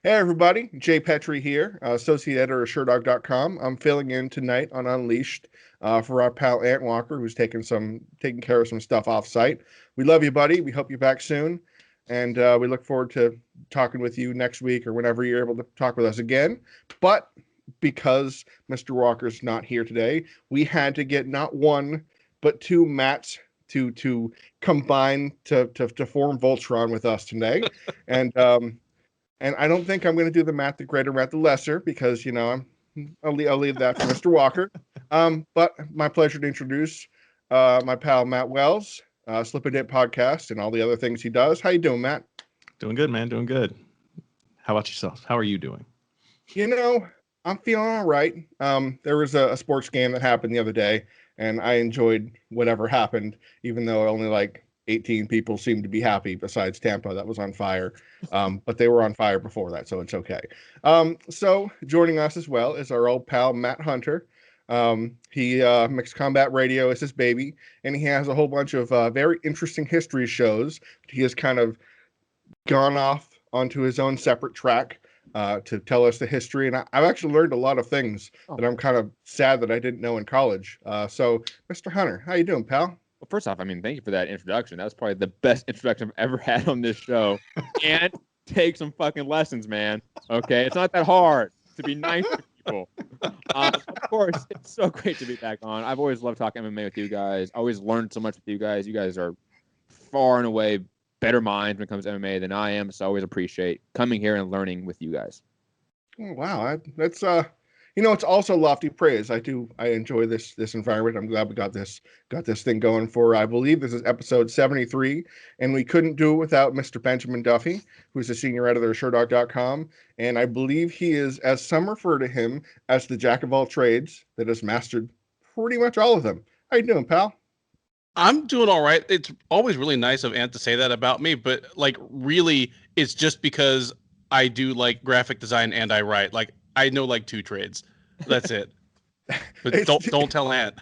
Hey everybody, Jay Petrie here, associate editor of Sherdog.com. I'm filling in tonight on Unleashed for our pal Ant Walker, who's taking care of some stuff off site. We love you, buddy. We hope you're back soon, and we look forward to talking with you next week or whenever you're able to talk with us again. But because Mr. Walker's not here today, we had to get not one but two Matts to combine to form Voltron with us today, and I don't think I'm going to do the Matt the Greater, Matt the Lesser, because, I'll leave that for Mr. Walker. But my pleasure to introduce my pal Matt Wells, Slip and Dip podcast, and all the other things he does. How you doing, Matt? Doing good, man. Doing good. How about yourself? How are you doing? I'm feeling all right. There was a sports game that happened the other day, and I enjoyed whatever happened, even though only like 18 people seemed to be happy besides Tampa that was on fire. But they were on fire before that, so it's okay. So joining us as well is our old pal, Matt Hunter. He Mixed Combat Radio is his baby, and he has a whole bunch of very interesting history shows. He has kind of gone off onto his own separate track to tell us the history. And I've actually learned a lot of things that I'm kind of sad that I didn't know in college. So Mr. Hunter, how you doing, pal? Well, first off, thank you for that introduction. That was probably the best introduction I've ever had on this show. And take some fucking lessons, man. Okay? It's not that hard to be nice to people. Of course, it's so great to be back on. I've always loved talking MMA with you guys. I always learned so much with you guys. You guys are far and away better minds when it comes to MMA than I am, so I always appreciate coming here and learning with you guys. Oh, wow. That's it's also lofty praise. I enjoy this environment. I'm glad we got this thing going for, I believe this is episode 73, and we couldn't do it without Mr. Benjamin Duffy, who's the senior editor of Sherdog.com, and I believe he is, as some refer to him, as the jack of all trades that has mastered pretty much all of them. How you doing, pal? I'm doing all right. It's always really nice of Ant to say that about me, but really it's just because I do graphic design and I write. I know two trades. That's it. But don't tell Ant.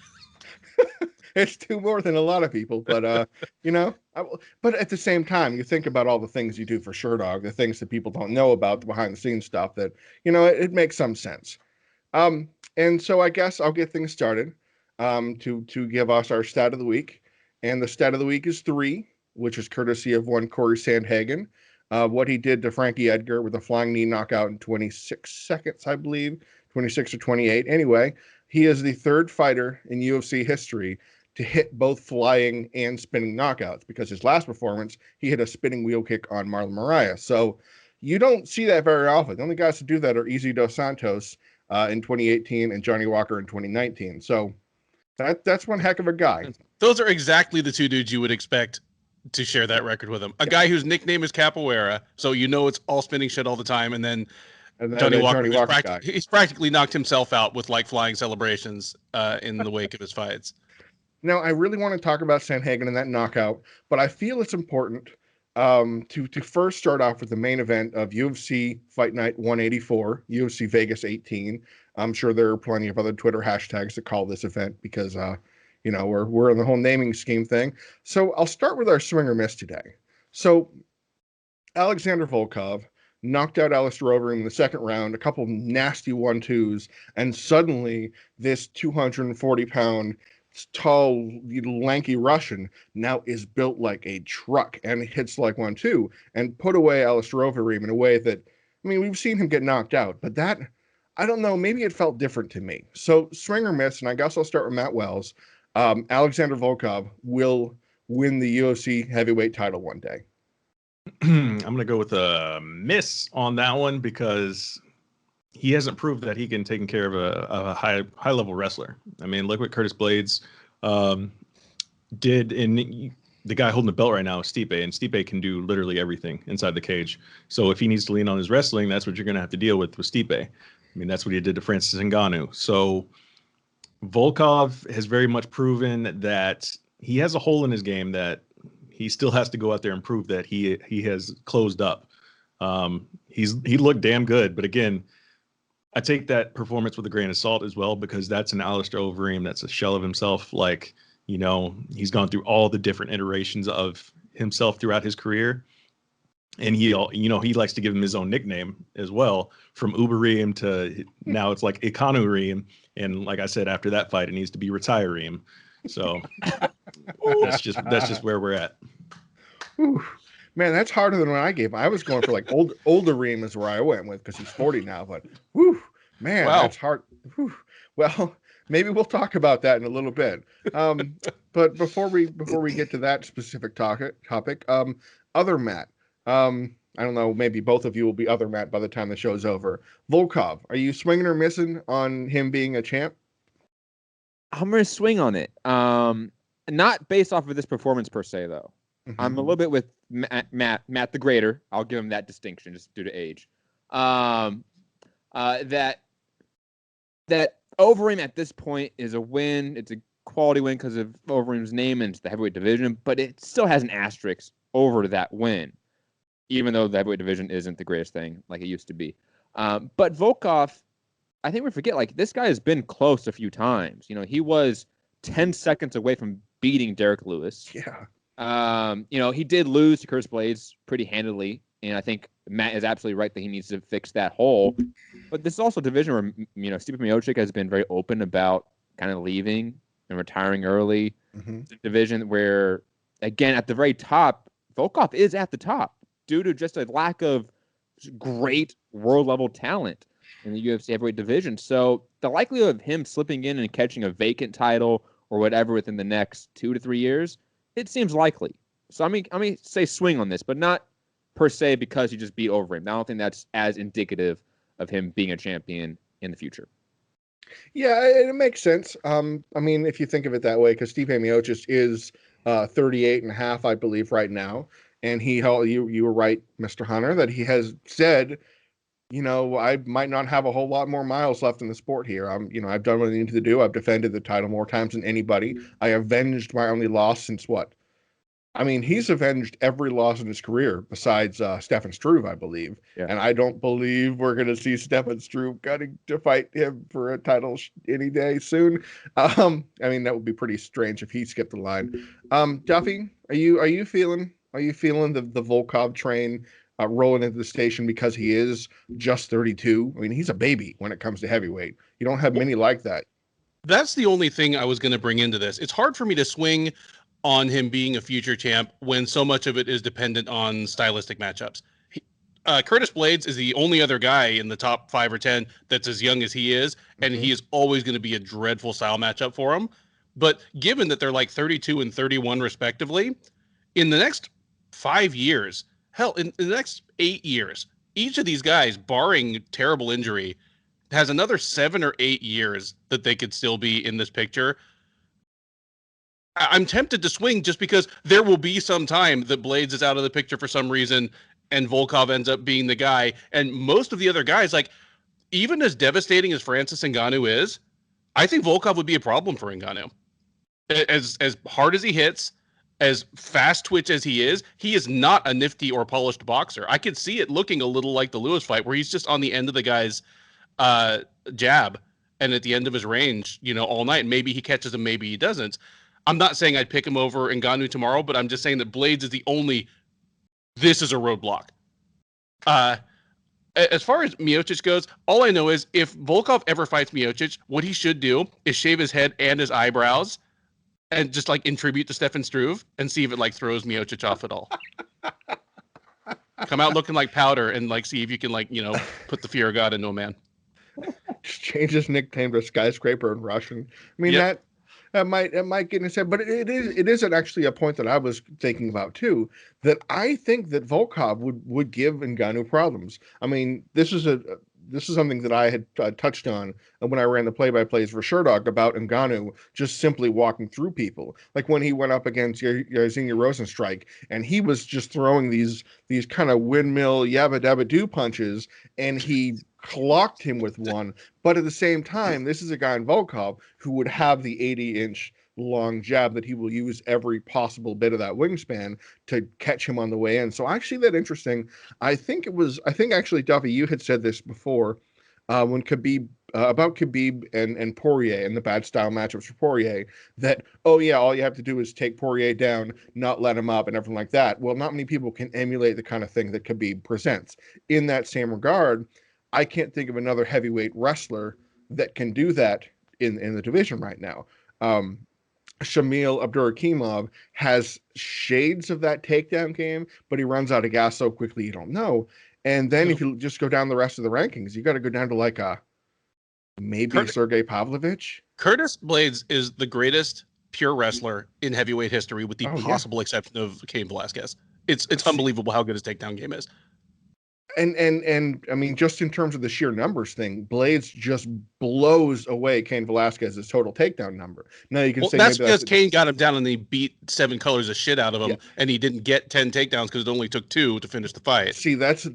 It's two more than a lot of people, but but at the same time, you think about all the things you do for Sherdog, the things that people don't know about, the behind the scenes stuff that, it makes some sense. And so I guess I'll get things started to give us our stat of the week. And the stat of the week is 3, which is courtesy of one Cory Sandhagen. What he did to Frankie Edgar with a flying knee knockout in 26 seconds, I believe, 26 or 28. Anyway, he is the third fighter in UFC history to hit both flying and spinning knockouts, because his last performance, he hit a spinning wheel kick on Marlon Moraes. So you don't see that very often. The only guys to do that are Izzy dos Santos in 2018 and Johnny Walker in 2019. So that's one heck of a guy. Those are exactly the two dudes you would expect to share that record with him. A guy whose nickname is Capoeira, so it's all spinning shit all the time, and then Johnny Walker, he's practically knocked himself out with flying celebrations in the wake of his fights. Now, I really want to talk about Sandhagen and that knockout, but I feel it's important to first start off with the main event of UFC Fight Night 184, UFC Vegas 18. I'm sure there are plenty of other Twitter hashtags that call this event because we're in the whole naming scheme thing. So I'll start with our swing or miss today. So Alexander Volkov knocked out Alistair Overeem in the second round, a couple nasty 1-2s, and suddenly this 240-pound, tall, lanky Russian now is built like a truck and hits like 1-2 and put away Alistair Overeem in a way that, we've seen him get knocked out, but that, I don't know, maybe it felt different to me. So swing or miss, and I guess I'll start with Matt Wells. Alexander Volkov will win the UFC heavyweight title one day. I'm going to go with a miss on that one because he hasn't proved that he can take care of a high level wrestler. Look what Curtis Blades did in the guy holding the belt right now is Stipe, and Stipe can do literally everything inside the cage. So if he needs to lean on his wrestling, that's what you're going to have to deal with Stipe. That's what he did to Francis Ngannou. So Volkov has very much proven that he has a hole in his game that he still has to go out there and prove that he has closed up. He looked damn good, but again, I take that performance with a grain of salt as well, because that's an Alistair Overeem that's a shell of himself. He's gone through all the different iterations of himself throughout his career. And he likes to give him his own nickname as well, from Ubereem to now it's like Ikanureem. And like I said, after that fight, it needs to be Retireem. So that's just where we're at. Whew. Man, that's harder than what I gave. I was going for like older Reem is where I went with because he's 40 now. But whew, man, wow. That's hard. Whew. Well, maybe we'll talk about that in a little bit. But before we get to that specific topic, other Matt. I don't know. Maybe both of you will be other Matt by the time the show's over. Volkov, are you swinging or missing on him being a champ? I'm gonna swing on it. Not based off of this performance per se, though. Mm-hmm. I'm a little bit with Matt the Greater. I'll give him that distinction just due to age. That Overeem at this point is a win. It's a quality win because of Overeem's name and the heavyweight division, but it still has an asterisk over that win, even though the heavyweight division isn't the greatest thing like it used to be. But Volkov, I think we forget, like, this guy has been close a few times. You know, he was 10 seconds away from beating Derek Lewis. Yeah. He did lose to Curtis Blades pretty handily, and I think Matt is absolutely right that he needs to fix that hole. But this is also a division where, Stipe Miocic has been very open about kind of leaving and retiring early. Mm-hmm. It's a division where, again, at the very top, Volkov is at the top due to just a lack of great world-level talent in the UFC heavyweight division. So the likelihood of him slipping in and catching a vacant title or whatever within the next 2 to 3 years, it seems likely. So I mean, say swing on this, but not per se because he just beat Overeem. I don't think that's as indicative of him being a champion in the future. Yeah, it makes sense. I mean, if you think of it that way, because Stipe Miocic is 38 and a half, I believe, right now. And you were right, Mr. Hunter, that he has said, I might not have a whole lot more miles left in the sport here. I've done what I need to do. I've defended the title more times than anybody. I avenged my only loss since what? I mean, he's avenged every loss in his career besides Stefan Struve, I believe. Yeah. And I don't believe we're going to see Stefan Struve getting to fight him for a title any day soon. I mean, that would be pretty strange if he skipped the line. Duffy, are you feeling the Volkov train rolling into the station because he is just 32? I mean, he's a baby when it comes to heavyweight. You don't have many like that. That's the only thing I was going to bring into this. It's hard for me to swing on him being a future champ when so much of it is dependent on stylistic matchups. Curtis Blades is the only other guy in the top 5 or 10 that's as young as he is, and he is always going to be a dreadful style matchup for him. But given that they're like 32 and 31 respectively, in the next 5 years, hell, in the next 8 years, each of these guys, barring terrible injury, has another 7 or 8 years that they could still be in this picture. I'm tempted to swing just because there will be some time that Blades is out of the picture for some reason and Volkov ends up being the guy. And most of the other guys, like, even as devastating as Francis Ngannou is, I think Volkov would be a problem for Ngannou. As hard as he hits, as fast twitch as he is not a nifty or polished boxer. I could see it looking a little like the Lewis fight where he's just on the end of the guy's jab and at the end of his range, all night. Maybe he catches him, maybe he doesn't. I'm not saying I'd pick him over Ngannou tomorrow, but I'm just saying that Blades is the only, this is a roadblock. As far as Miocic goes, all I know is if Volkov ever fights Miocic, what he should do is shave his head and his eyebrows and just like in tribute to Stefan Struve and see if it like throws Miocic off at all. Come out looking like powder and like see if you can like, put the fear of God into a man. Just change his nickname to Skyscraper in Russian. I mean, that might get in his head, but it isn't actually a point that I was thinking about too, that I think that Volkov would give Ngannou problems. I mean, this is something that I had touched on when I ran the play-by-plays for Sherdog about Ngannou just simply walking through people. Like when he went up against Yazinga Rosenstrike, and he was just throwing these kind of windmill yabba dabba do punches, and he clocked him with one. But at the same time, this is a guy in Volkov who would have the 80-inch long jab that he will use every possible bit of that wingspan to catch him on the way in. So I see that interesting. I think actually, Duffy, you had said this before. when Khabib about Khabib and Poirier and the bad style matchups for Poirier, that, oh yeah, all you have to do is take Poirier down, not let him up and everything like that. Well, not many people can emulate the kind of thing that Khabib presents. In that same regard, I can't think of another heavyweight wrestler that can do that in the division right now. Shamil Abdurakhimov has shades of that takedown game, but he runs out of gas so quickly you don't know. And then if you just go down the rest of the rankings, you got to go down to like maybe Sergey Pavlovich. Curtis Blades is the greatest pure wrestler in heavyweight history, with the possible exception of Cain Velasquez. It's unbelievable how good his takedown game is. And I mean, just in terms of the sheer numbers thing, Blades just blows away Cain Velasquez's total takedown number. Now you can say that's because Cain got him down and he beat 7 colors of shit out of him, and he didn't get 10 takedowns because it only took 2 to finish the fight. See, that's the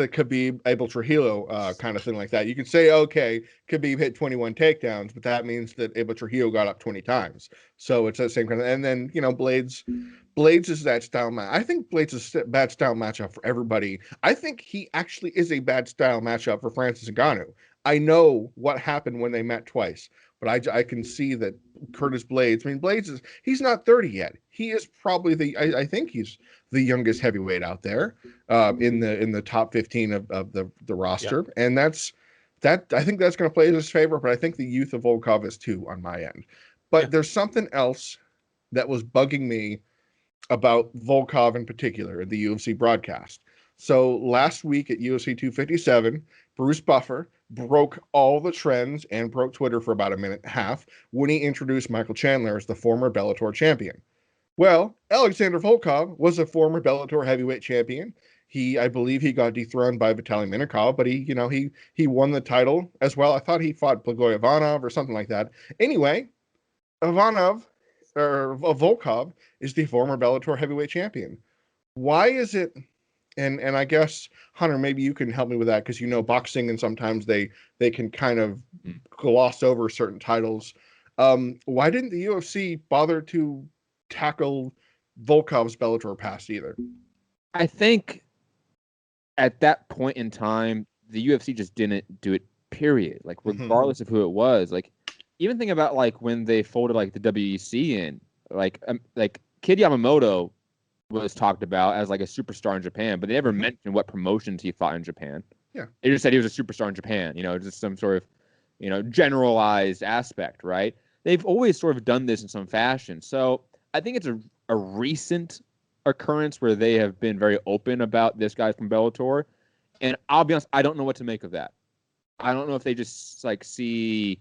Khabib Abel Trujillo kind of thing like that. You can say, okay, Khabib hit 21 takedowns, but that means that Abel Trujillo got up 20 times. So it's that same kind of, and then Blades is that style match. I think Blades is a bad style matchup for everybody. I think he actually is a bad style matchup for Francis Ngannou. I know what happened when they met twice, but I can see that Curtis Blades, I mean, Blades he's not 30 yet. He is probably I think he's the youngest heavyweight out there in the top 15 of the roster. Yep. And I think that's going to play in his favor, but I think the youth of Volkov is too on my end. But there's something else that was bugging me about Volkov in particular in the UFC broadcast. So last week at UFC 257, Bruce Buffer broke all the trends and broke Twitter for about a minute and a half when he introduced Michael Chandler as the former Bellator champion. Well, Alexander Volkov was a former Bellator heavyweight champion. I believe he got dethroned by Vitaly Minakov, but he won the title as well. I thought he fought Blagoy Ivanov or something like that. Anyway, Volkov is the former Bellator heavyweight champion. Why is it? And I guess, Hunter, maybe you can help me with that, because boxing, and sometimes they can kind of gloss over certain titles. Why didn't the UFC bother to tackle Volkov's Bellator past either? I think at that point in time, the UFC just didn't do it, period. Like, regardless of who it was. Like, even think about like when they folded like the WEC in, like Kid Yamamoto was talked about as like a superstar in Japan, but they never mentioned what promotions he fought in Japan. Yeah, they just said he was a superstar in Japan. Just some sort of generalized aspect, right? They've always sort of done this in some fashion. So I think it's a recent occurrence where they have been very open about this guy from Bellator, and I'll be honest, I don't know what to make of that. I don't know if they just like see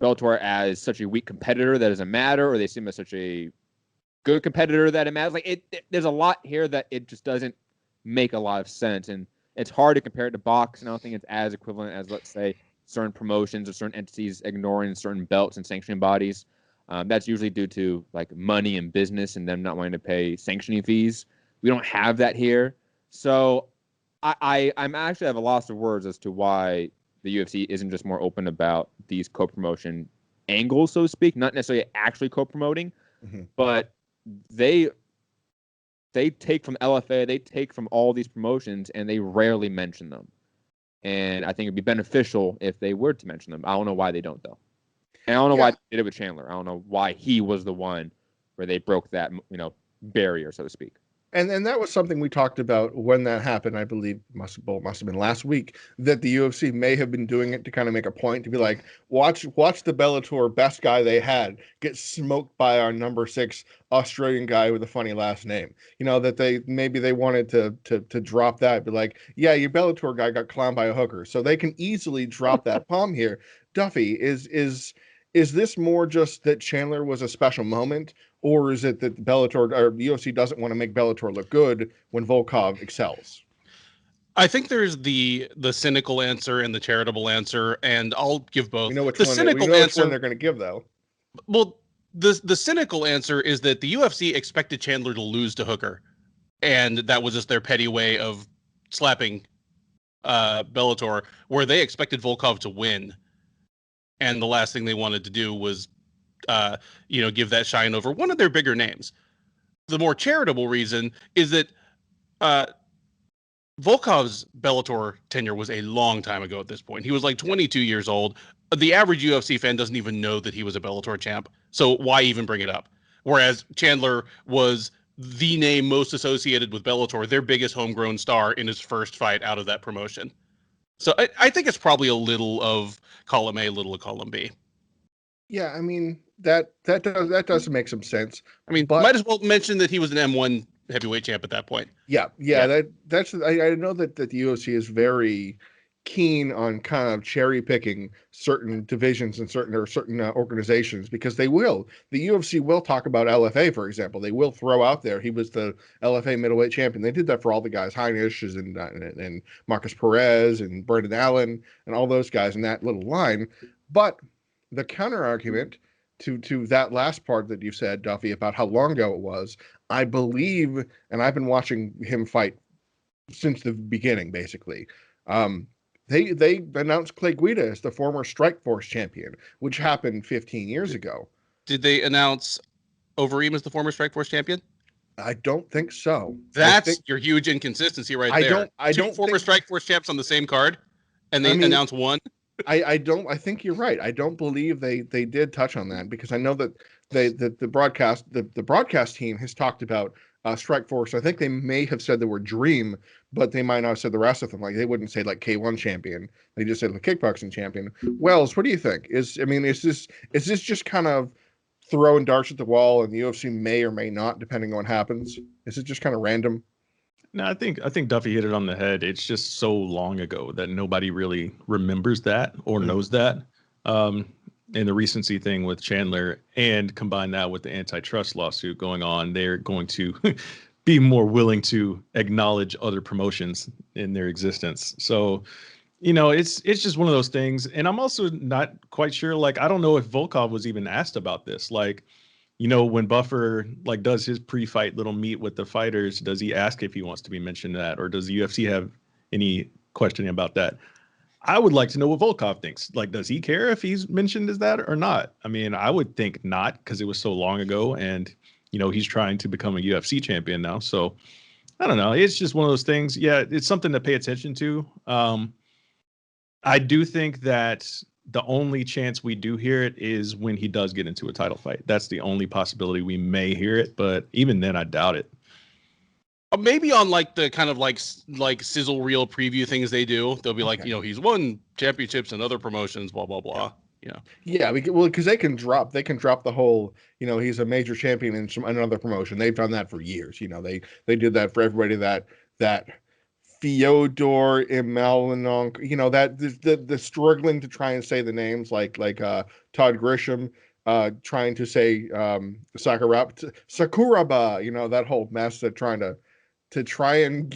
Bellator as such a weak competitor that doesn't matter, or they see him as such a good competitor that it matters. Like there's a lot here that it just doesn't make a lot of sense, and it's hard to compare it to boxing. I don't think it's as equivalent as, let's say, certain promotions or certain entities ignoring certain belts and sanctioning bodies. That's usually due to like money and business and them not wanting to pay sanctioning fees. We don't have that here, so I'm actually at a loss of words as to why the UFC isn't just more open about these co-promotion angles, so to speak, not necessarily actually co-promoting, but they take from LFA, they take from all these promotions, and they rarely mention them. And I think it'd be beneficial if they were to mention them. I don't know why they don't, though. And I don't know why they did it with Chandler. I don't know why he was the one where they broke that, barrier, so to speak. And that was something we talked about when that happened. I believe must have been last week, that the UFC may have been doing it to kind of make a point to be like, watch the Bellator best guy they had get smoked by our number 6 Australian guy with a funny last name. That they wanted to drop that, be like, yeah, your Bellator guy got clowned by a hooker, so they can easily drop that palm here. Duffy, is this more just that Chandler was a special moment, or is it that Bellator or the UFC doesn't want to make Bellator look good when Volkov excels? I think there's the cynical answer and the charitable answer, and I'll give both. We know which the one cynical answer they're going to give, though. Well, the cynical answer is that the UFC expected Chandler to lose to Hooker, and that was just their petty way of slapping Bellator, where they expected Volkov to win. And the last thing they wanted to do was, give that shine over one of their bigger names. The more charitable reason is that Volkov's Bellator tenure was a long time ago at this point. He was like 22 years old. The average UFC fan doesn't even know that he was a Bellator champ. So why even bring it up? Whereas Chandler was the name most associated with Bellator, their biggest homegrown star in his first fight out of that promotion. So I think it's probably a little of column A, a little of column B. Yeah, I mean that does make some sense. I mean, might as well mention that he was an M1 heavyweight champ at that point. Yeah. That's I know that the UFC is very keen on kind of cherry picking certain divisions and certain organizations, because they will. The UFC will talk about LFA, for example. They will throw out there he was the LFA middleweight champion. They did that for all the guys, Heinisch and Marcus Perez and Brendan Allen and all those guys in that little line. But the counter argument to that last part that you said, Duffy, about how long ago it was, I believe, and I've been watching him fight since the beginning, basically. They announced Clay Guida as the former Strikeforce champion, which happened 15 years ago. Did they announce Overeem as the former Strikeforce champion? I don't think so. That's your huge inconsistency right there. I don't former Strikeforce champs on the same card, and they announced one. I think you're right. I don't believe they did touch on that, because I know that the broadcast team has talked about Strikeforce. I think they may have said the word Dream, but they might not have said the rest of them. Like, they wouldn't say like K1 champion. They just said the kickboxing champion. Wells, what do you think? Is this just kind of throwing darts at the wall, and the UFC may or may not, depending on what happens? Is it just kind of random? No, I think Duffy hit it on the head. It's just so long ago that nobody really remembers that or knows that. And the recency thing with Chandler, and combine that with the antitrust lawsuit going on, they're going to be more willing to acknowledge other promotions in their existence. So, it's just one of those things. And I'm also not quite sure, like, I don't know if Volkov was even asked about this. Like, when Buffer like does his pre-fight little meet with the fighters, does he ask if he wants to be mentioned that, or does the UFC have any questioning about that? I would like to know what Volkov thinks. Like, does he care if he's mentioned as that or not? I mean, I would think not, because it was so long ago, and he's trying to become a UFC champion now. So I don't know. It's just one of those things. Yeah, it's something to pay attention to. I do think that the only chance we do hear it is when he does get into a title fight. That's the only possibility we may hear it, but even then, I doubt it. Maybe on like the kind of like sizzle reel preview things they do, they'll be like, he's won championships and other promotions, blah blah blah. Yeah, because they can drop the whole, he's a major champion in another promotion. They've done that for years. They did that for everybody that Fyodor Emelianenko, that the struggling to try and say the names, like Todd Grisham, trying to say Sakuraba, that whole mess, that trying to try and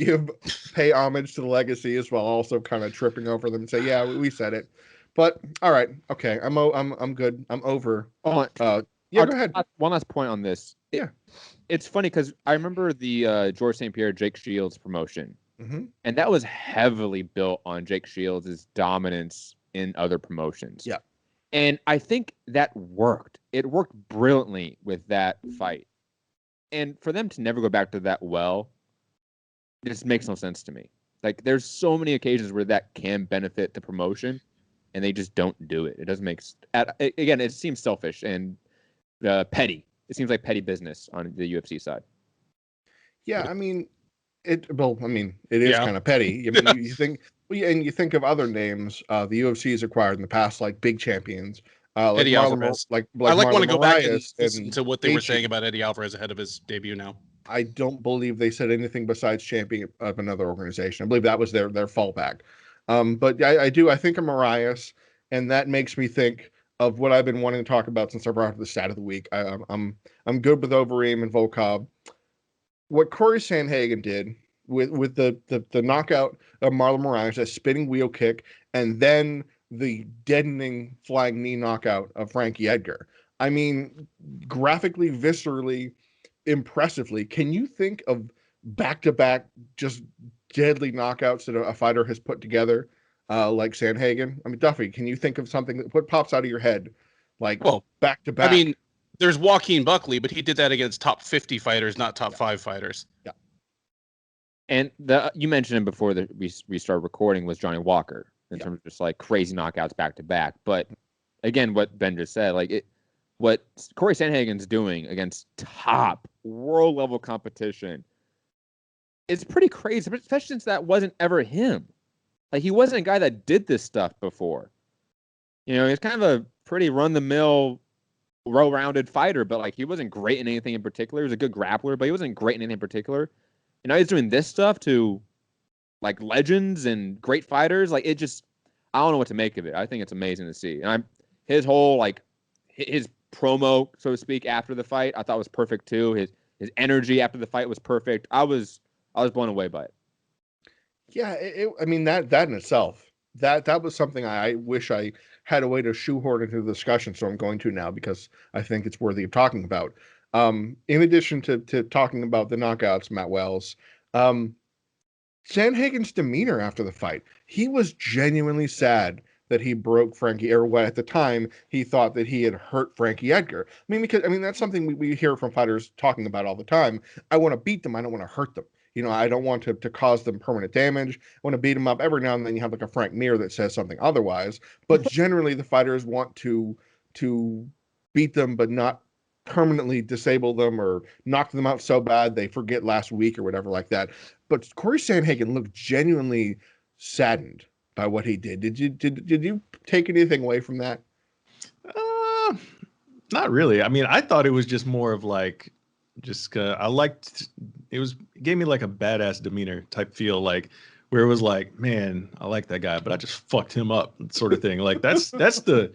pay homage to the legacy, as well, also kind of tripping over them and say, yeah, we said it. But all right, okay, I'm good. I'm over. Go ahead. One last point on this. Yeah, it's funny because I remember the George St. Pierre Jake Shields promotion. Mm-hmm. And that was heavily built on Jake Shields' dominance in other promotions. Yeah. And I think that worked. It worked brilliantly with that fight. And for them to never go back to that just makes no sense to me. Like, there's so many occasions where that can benefit the promotion, and they just don't do it. It doesn't make... Again, it seems selfish and petty. It seems like petty business on the UFC side. Yeah, I mean... It is kind of petty. I mean, you think of other names the UFC has acquired in the past, like big champions, like Eddie Alvarez. I want to go back and Moraes listen to what they were saying about Eddie Alvarez ahead of his debut now. I don't believe they said anything besides champion of another organization. I believe that was their fallback. But I think of Moraes, and that makes me think of what I've been wanting to talk about since I brought up the stat of the week. I'm good with Overeem and Volkov. What Cory Sandhagen did with the knockout of Marlon Moraes, that spinning wheel kick, and then the deadening flying knee knockout of Frankie Edgar. I mean, graphically, viscerally, impressively. Can you think of back-to-back just deadly knockouts that a fighter has put together like Sandhagen? I mean, Duffy, can you think of something what pops out of your head back-to-back? I mean, there's Joaquin Buckley, but he did that against top 50 fighters, not top 5 fighters. Yeah. And you mentioned him before we started recording was Johnny Walker in terms of just like crazy knockouts back to back. But again, what Ben just said, like what Cory Sandhagen's doing against top world level competition, it's pretty crazy, especially since that wasn't ever him. Like he wasn't a guy that did this stuff before. You know, he's kind of a pretty run-the-mill, well-rounded fighter, but like he wasn't great in anything in particular. He was a good grappler, but he wasn't great in anything in particular. And now he's doing this stuff to like legends and great fighters. Like it just, I don't know what to make of it. I think it's amazing to see. And his whole like his promo, so to speak, after the fight, I thought was perfect too. His energy after the fight was perfect. I was blown away by it. Yeah, I mean that in itself, that was something I wish I had a way to shoehorn into the discussion. So I'm going to now because I think it's worthy of talking about. In addition to talking about the knockouts, Matt Wells, Sandhagen's demeanor after the fight, he was genuinely sad that he broke Frankie, or what at the time he thought that he had hurt Frankie Edgar. Because that's something we hear from fighters talking about all the time. I want to beat them. I don't want to hurt them. I don't want to cause them permanent damage. I want to beat them up. Every now and then you have like a Frank Mir that says something otherwise. But generally the fighters want to beat them, but not permanently disable them or knock them out so bad they forget last week or whatever like that. But Cory Sandhagen looked genuinely saddened by what he did. Did you take anything away from that? Not really. I thought it was just more of like, I liked it gave me like a badass demeanor type feel, like where it was like, man, I like that guy, but I just fucked him up, sort of thing. Like that's the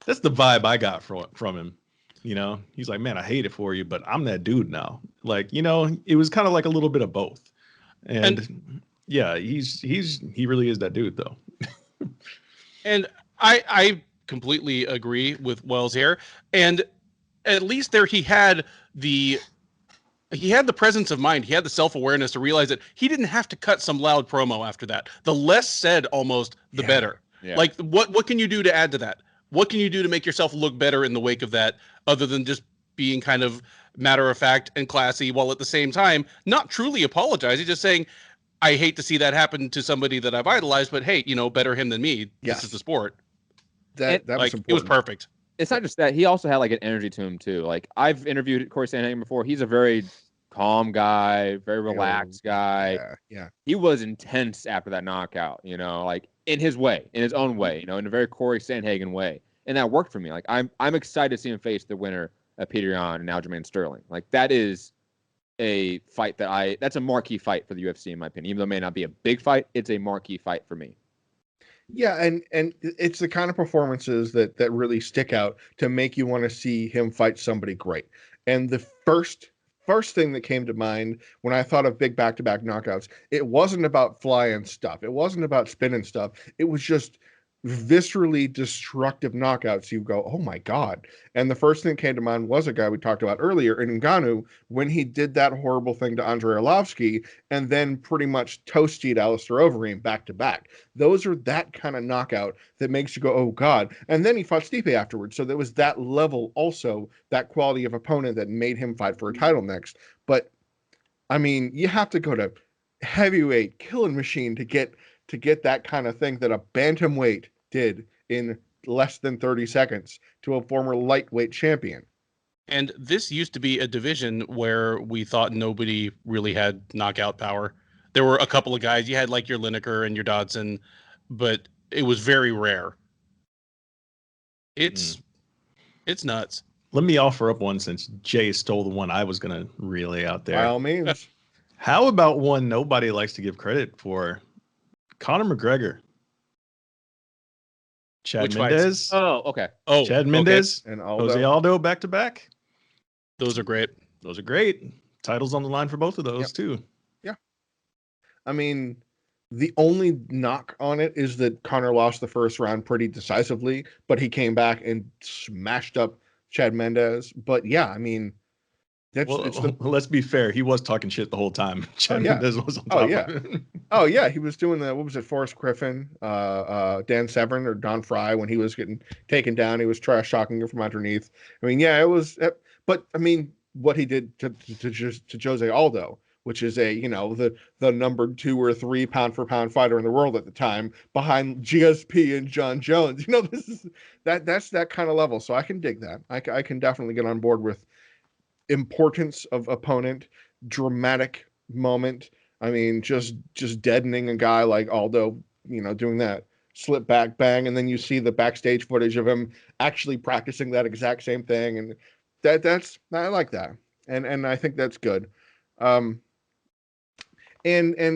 vibe I got from him. He's like, man, I hate it for you, but I'm that dude now. Like, it was kind of like a little bit of both. And yeah, he really is that dude though. And I completely agree with Wells here. And at least there he had the presence of mind. He had the self-awareness to realize that he didn't have to cut some loud promo after that. The less said, almost, the better. Yeah. Like, what can you do to add to that? What can you do to make yourself look better in the wake of that, other than just being kind of matter-of-fact and classy, while at the same time not truly apologizing, just saying, I hate to see that happen to somebody that I've idolized, but hey, better him than me. Yes. This is the sport. That was important. It was perfect. It's not just that. He also had like an energy to him too. Like I've interviewed Cory Sandhagen before. He's a very calm guy, very relaxed guy. Yeah. He was intense after that knockout, like in his way, in his own way, in a very Cory Sandhagen way. And that worked for me. Like I'm excited to see him face the winner of Peter Yan and Aljamain Sterling. Like that is a fight that's a marquee fight for the UFC in my opinion. Even though it may not be a big fight, it's a marquee fight for me. Yeah, and it's the kind of performances that really stick out to make you want to see him fight somebody great. And the first thing that came to mind when I thought of big back-to-back knockouts, it wasn't about flying stuff. It wasn't about spinning stuff. It was just viscerally destructive knockouts. You go, oh my God. And the first thing that came to mind was a guy we talked about earlier in Ngannou, when he did that horrible thing to Andrei Arlovski and then pretty much toasted Alistair Overeem back to back. Those are that kind of knockout that makes you go, oh God. And then he fought Stipe afterwards. So there was that level also, that quality of opponent that made him fight for a title next. But you have to go to heavyweight killing machine to get that kind of thing that a bantamweight did in less than 30 seconds to a former lightweight champion. And this used to be a division where we thought nobody really had knockout power. There were a couple of guys. You had like your Lineker and your Dodson, but it was very rare. It's nuts. Let me offer up one, since Jay stole the one I was going to relay out there. By all means. How about one nobody likes to give credit for? Conor McGregor. Chad Mendes. Oh, okay. Oh, Chad Mendes and Jose Aldo back to back. Those are great. Those are great. Titles on the line for both of those too. Yeah. The only knock on it is that Conor lost the first round pretty decisively, but he came back and smashed up Chad Mendes. But yeah, let's be fair. He was talking shit the whole time. Chad Mendes was on top of it. Oh yeah, he was doing what was it, Forrest Griffin, Dan Severn or Don Fry when he was getting taken down. He was trash talking her from underneath. It was. But what he did to Jose Aldo which is the number 2 or 3 pound for pound fighter in the world at the time, behind GSP and John Jones. That's that kind of level. So I can dig that. I can definitely get on board with importance of opponent, dramatic moment. I mean, just deadening a guy like Aldo, doing that slip back bang, and then you see the backstage footage of him actually practicing that exact same thing, and I like that, and I think that's good. And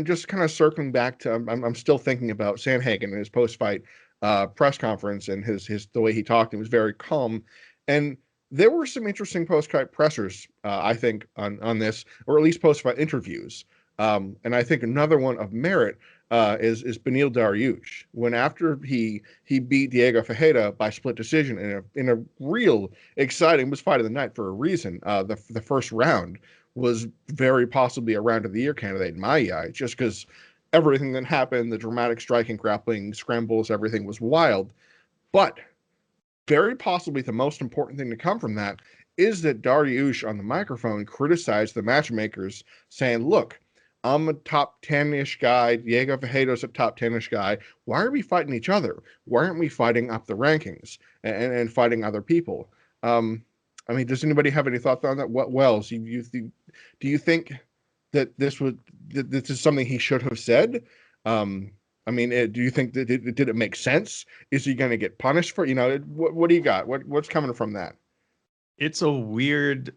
just kind of circling back to, I'm still thinking about Sandhagen and his post-fight press conference, and the way he talked. It was very calm, and there were some interesting post-fight pressers, I think, on this, or at least post-fight interviews. And I think another one of merit is Beneil Dariush, when after he beat Diego Ferreira by split decision in a real exciting, was fight of the night for a reason. The first round was very possibly a round of the year candidate in my eye, just because everything that happened, the dramatic striking, grappling, scrambles, everything was wild. But very possibly the most important thing to come from that is that Dariush on the microphone criticized the matchmakers, saying, look, I'm a top 10-ish guy. Diego Ferreira's a top 10-ish guy. Why are we fighting each other? Why aren't we fighting up the rankings and fighting other people? I mean, does anybody have any thoughts on that? What Wells? Do you think that this is something he should have said? I mean, do you think that did it make sense? Is he going to get punished for? What do you got? What's coming from that? It's a weird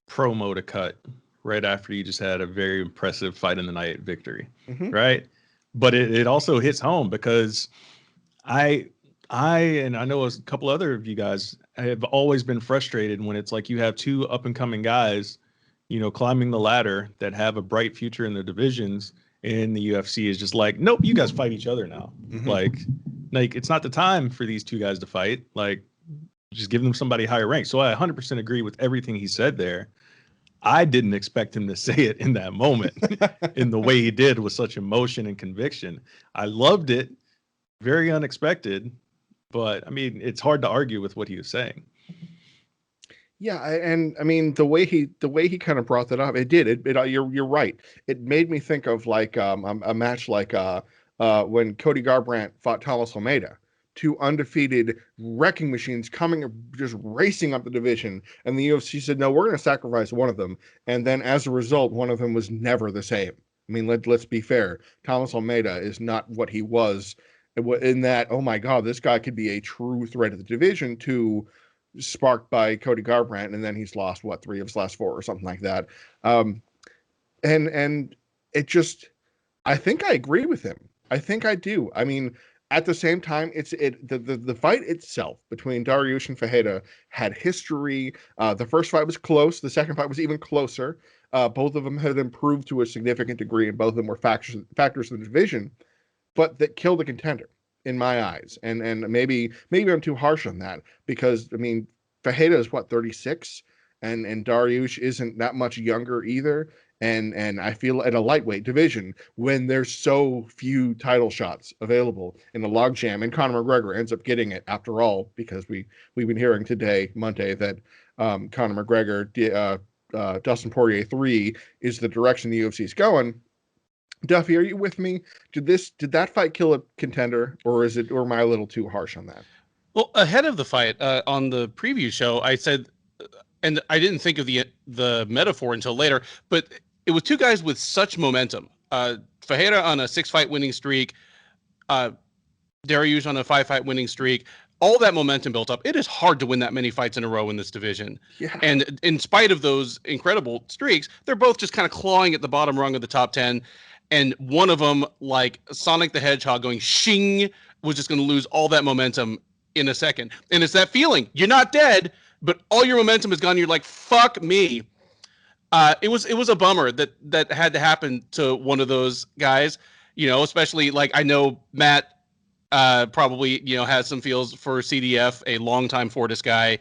promo to cut right after you just had a very impressive fight in the night victory, right? But it also hits home because I and I know a couple other of you guys have always been frustrated when it's like you have two up and coming guys, climbing the ladder that have a bright future in the divisions, and the UFC is just like, nope, you guys fight each other now. Like it's not the time for these two guys to fight. Like, just give them somebody higher ranked. So I 100% agree with everything he said there. I didn't expect him to say it in that moment in the way he did, with such emotion and conviction. I loved it. Very unexpected, but I mean, it's hard to argue with what he was saying. Yeah, and I mean the way he kind of brought that up, you're right. It made me think of like a match like when Cody Garbrandt fought Thomas Almeida. Two undefeated wrecking machines coming, just racing up the division, and the UFC said, no, we're going to sacrifice one of them. And then as a result, one of them was never the same. I mean, let's be fair. Thomas Almeida is not what he was in that, oh my God, this guy could be a true threat of the division, to sparked by Cody Garbrandt, and then he's lost 3 of his last 4 or something like that. And it just, I think I agree with him. I think I do. I mean, at the same time, the fight itself between Dariush and Ferreira had history. The first fight was close. The second fight was even closer. Both of them had improved to a significant degree, and both of them were factors in the division, but that killed the contender in my eyes. And maybe I'm too harsh on that, because I mean, Ferreira is 36, and Dariush isn't that much younger either. And I feel at a lightweight division, when there's so few title shots available in a logjam, and Conor McGregor ends up getting it after all, because we've been hearing today, Monday, that Conor McGregor, Dustin Poirier 3 is the direction the UFC is going. Duffy, are you with me? Did that fight kill a contender, or am I a little too harsh on that? Well, ahead of the fight, on the preview show, I said, and I didn't think of the metaphor until later, but it was two guys with such momentum. Ferreira on a 6-fight winning streak, Dariush on a 5-fight winning streak. All that momentum built up. It is hard to win that many fights in a row in this division. Yeah. And in spite of those incredible streaks, they're both just kind of clawing at the bottom rung of the top 10. And one of them, like Sonic the Hedgehog going shing, was just going to lose all that momentum in a second. And it's that feeling. You're not dead, but all your momentum is gone. You're like, fuck me. It was a bummer that had to happen to one of those guys, especially like I know Matt probably, has some feels for CDF, a longtime Fortis guy.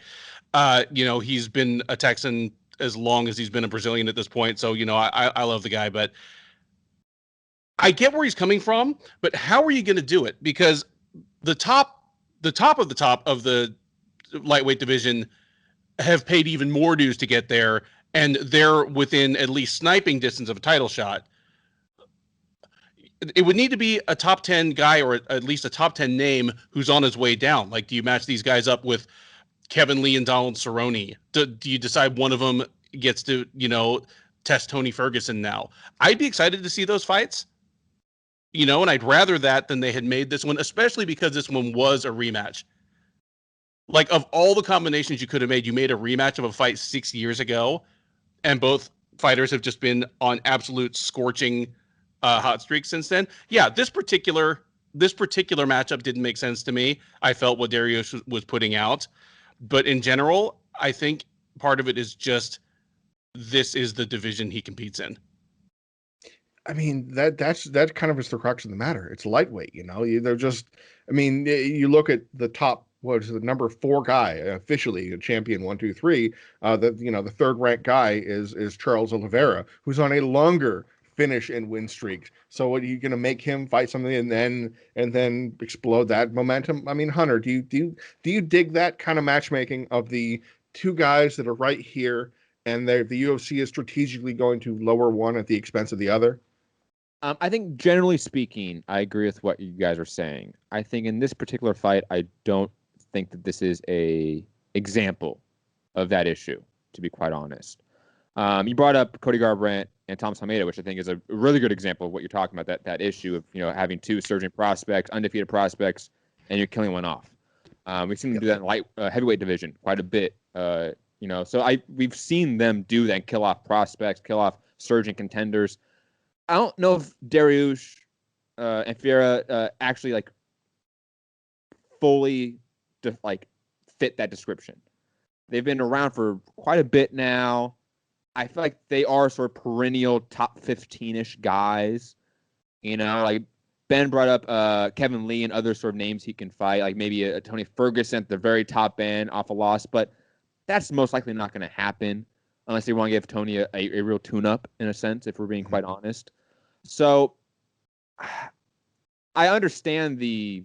He's been a Texan as long as he's been a Brazilian at this point. So, I love the guy, but I get where he's coming from, but how are you going to do it? Because the top of the lightweight division have paid even more dues to get there. and they're within at least sniping distance of a title shot, it would need to be a top 10 guy or at least a top 10 name who's on his way down. Like, do you match these guys up with Kevin Lee and Donald Cerrone? Do you decide one of them gets to, test Tony Ferguson now? I'd be excited to see those fights, and I'd rather that than they had made this one, especially because this one was a rematch. Like, of all the combinations you could have made, you made a rematch of a fight 6 years ago, and both fighters have just been on absolute scorching hot streak since then. Yeah, this particular matchup didn't make sense to me. I felt what Dariush was putting out, but in general, I think part of it is just this is the division he competes in. I mean, that kind of is the crux of the matter. It's lightweight, They're just. I mean, you look at the top. What is the number 4 guy officially, a champion 1, 2, 3? The third ranked guy is Charles Oliveira, who's on a longer finish and win streaks. So what are you going to make him fight something and then explode that momentum? I mean, Hunter, do you dig that kind of matchmaking of the two guys that are right here and the UFC is strategically going to lower one at the expense of the other? I think generally speaking, I agree with what you guys are saying. I think in this particular fight, I don't think that this is a example of that issue, to be quite honest. You brought up Cody Garbrandt and Thomas Almeida, which I think is a really good example of what you're talking about, that issue of, having two surging prospects, undefeated prospects, and you're killing one off. We've seen them do that in light heavyweight division quite a bit. So we've seen them do that, kill off prospects, kill off surging contenders. I don't know if Dariush and Ferreira actually fully fit that description. They've been around for quite a bit now. I feel like they are sort of perennial top 15-ish guys. Ben brought up Kevin Lee and other sort of names he can fight, like maybe a Tony Ferguson at the very top end off a loss, but that's most likely not going to happen unless they want to give Tony a real tune-up, in a sense, if we're being quite honest. So I understand the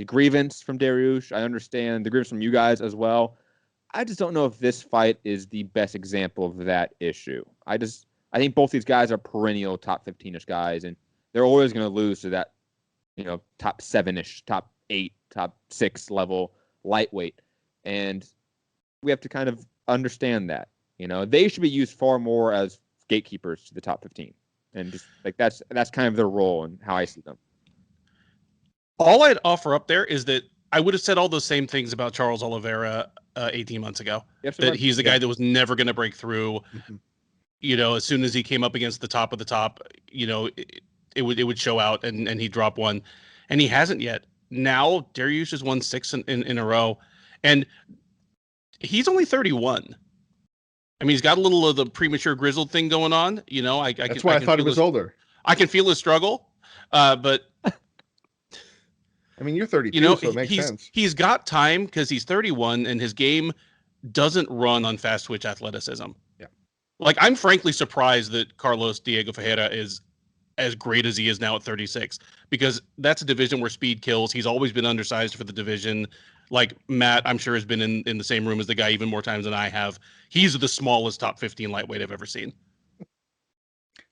grievance from Dariush. I understand the grievance from you guys as well. I just don't know if this fight is the best example of that issue. I think both these guys are perennial top 15-ish guys, and they're always going to lose to that, top 7-ish, top 8, top 6 level lightweight. And we have to kind of understand that. They should be used far more as gatekeepers to the top 15. And just that's kind of their role and how I see them. All I'd offer up there is that I would have said all those same things about Charles Oliveira 18 months ago. That he's the guy that was never going to break through. Mm-hmm. As soon as he came up against the top of the top, it would show out and he'd drop one. And he hasn't yet. Now Dariush has won 6 in a row. And he's only 31. I mean, he's got a little of the premature grizzled thing going on. That's why I thought he was older. I can feel his struggle, but I mean, you're 32, so it makes sense. He's got time because he's 31, and his game doesn't run on fast twitch athleticism. Yeah, I'm frankly surprised that Carlos Diego Ferreira is as great as he is now at 36, because that's a division where speed kills. He's always been undersized for the division. Like Matt, I'm sure has been in the same room as the guy even more times than I have. He's the smallest top 15 lightweight I've ever seen.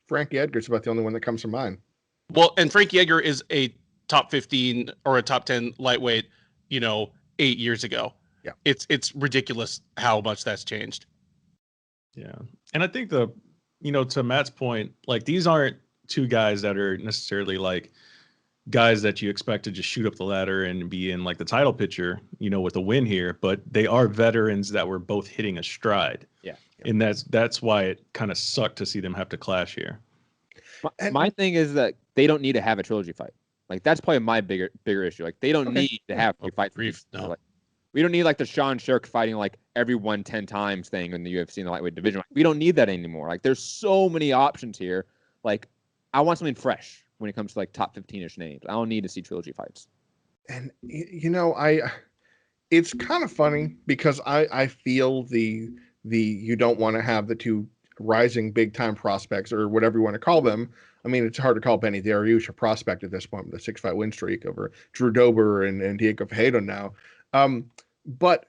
Frankie Edgar's about the only one that comes to mind. Well, and Frankie Edgar is a top 15 or a top 10 lightweight, 8 years ago. Yeah. It's ridiculous how much that's changed. Yeah. And I think to Matt's point, these aren't two guys that are necessarily guys that you expect to just shoot up the ladder and be in the title picture, with a win here, but they are veterans that were both hitting a stride. Yeah. And that's why it kind of sucked to see them have to clash here. My thing is that they don't need to have a trilogy fight. That's probably my bigger issue. They don't need to have a fight. No. We don't need the Sean Sherk fighting every 110 times thing in the UFC in the lightweight division. We don't need that anymore. There's so many options here. I want something fresh when it comes to top 15-ish names. I don't need to see trilogy fights. And it's kind of funny because I feel the you don't want to have the two rising big time prospects or whatever you want to call them. I mean, it's hard to call Beneil Dariush a prospect at this point with a 6-fight win streak over Drew Dober and Diego Ferreira now. But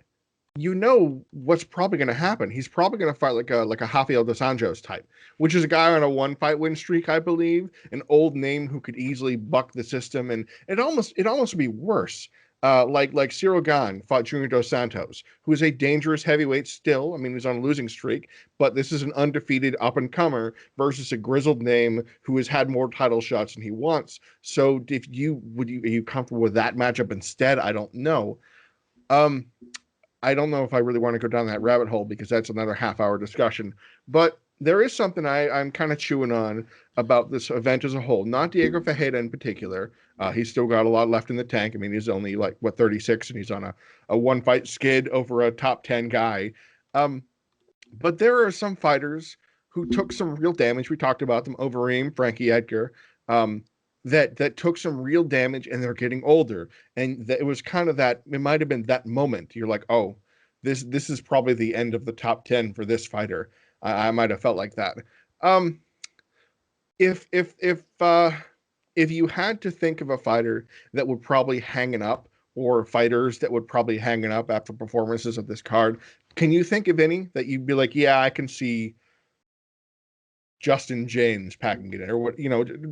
you know what's probably going to happen. He's probably going to fight like a Rafael dos Anjos type, which is a guy on a 1-fight win streak, I believe, an old name who could easily buck the system, and it almost would be worse. Like Cerrone fought Junior Dos Santos, who is a dangerous heavyweight still. I mean, he's on a losing streak, but this is an undefeated up and comer versus a grizzled name who has had more title shots than he wants. So, are you comfortable with that matchup instead? I don't know. I don't know if I really want to go down that rabbit hole because that's another half-hour discussion. But there is something I'm kind of chewing on about this event as a whole. Not Diego Ferreira in particular. He's still got a lot left in the tank. I mean, he's only 36, and he's on a one-fight skid over a top 10 guy. But there are some fighters who took some real damage. We talked about them: Overeem, Frankie, Edgar. That took some real damage, and they're getting older. And it was kind of that. It might have been that moment. You're like, oh, this is probably the end of the top 10 for this fighter. I might have felt like that. If you had to think of a fighter that would probably hang it up, or fighters that would probably hang it up after performances of this card, can you think of any that you'd be like, yeah, I can see Justin James packing it in, or what,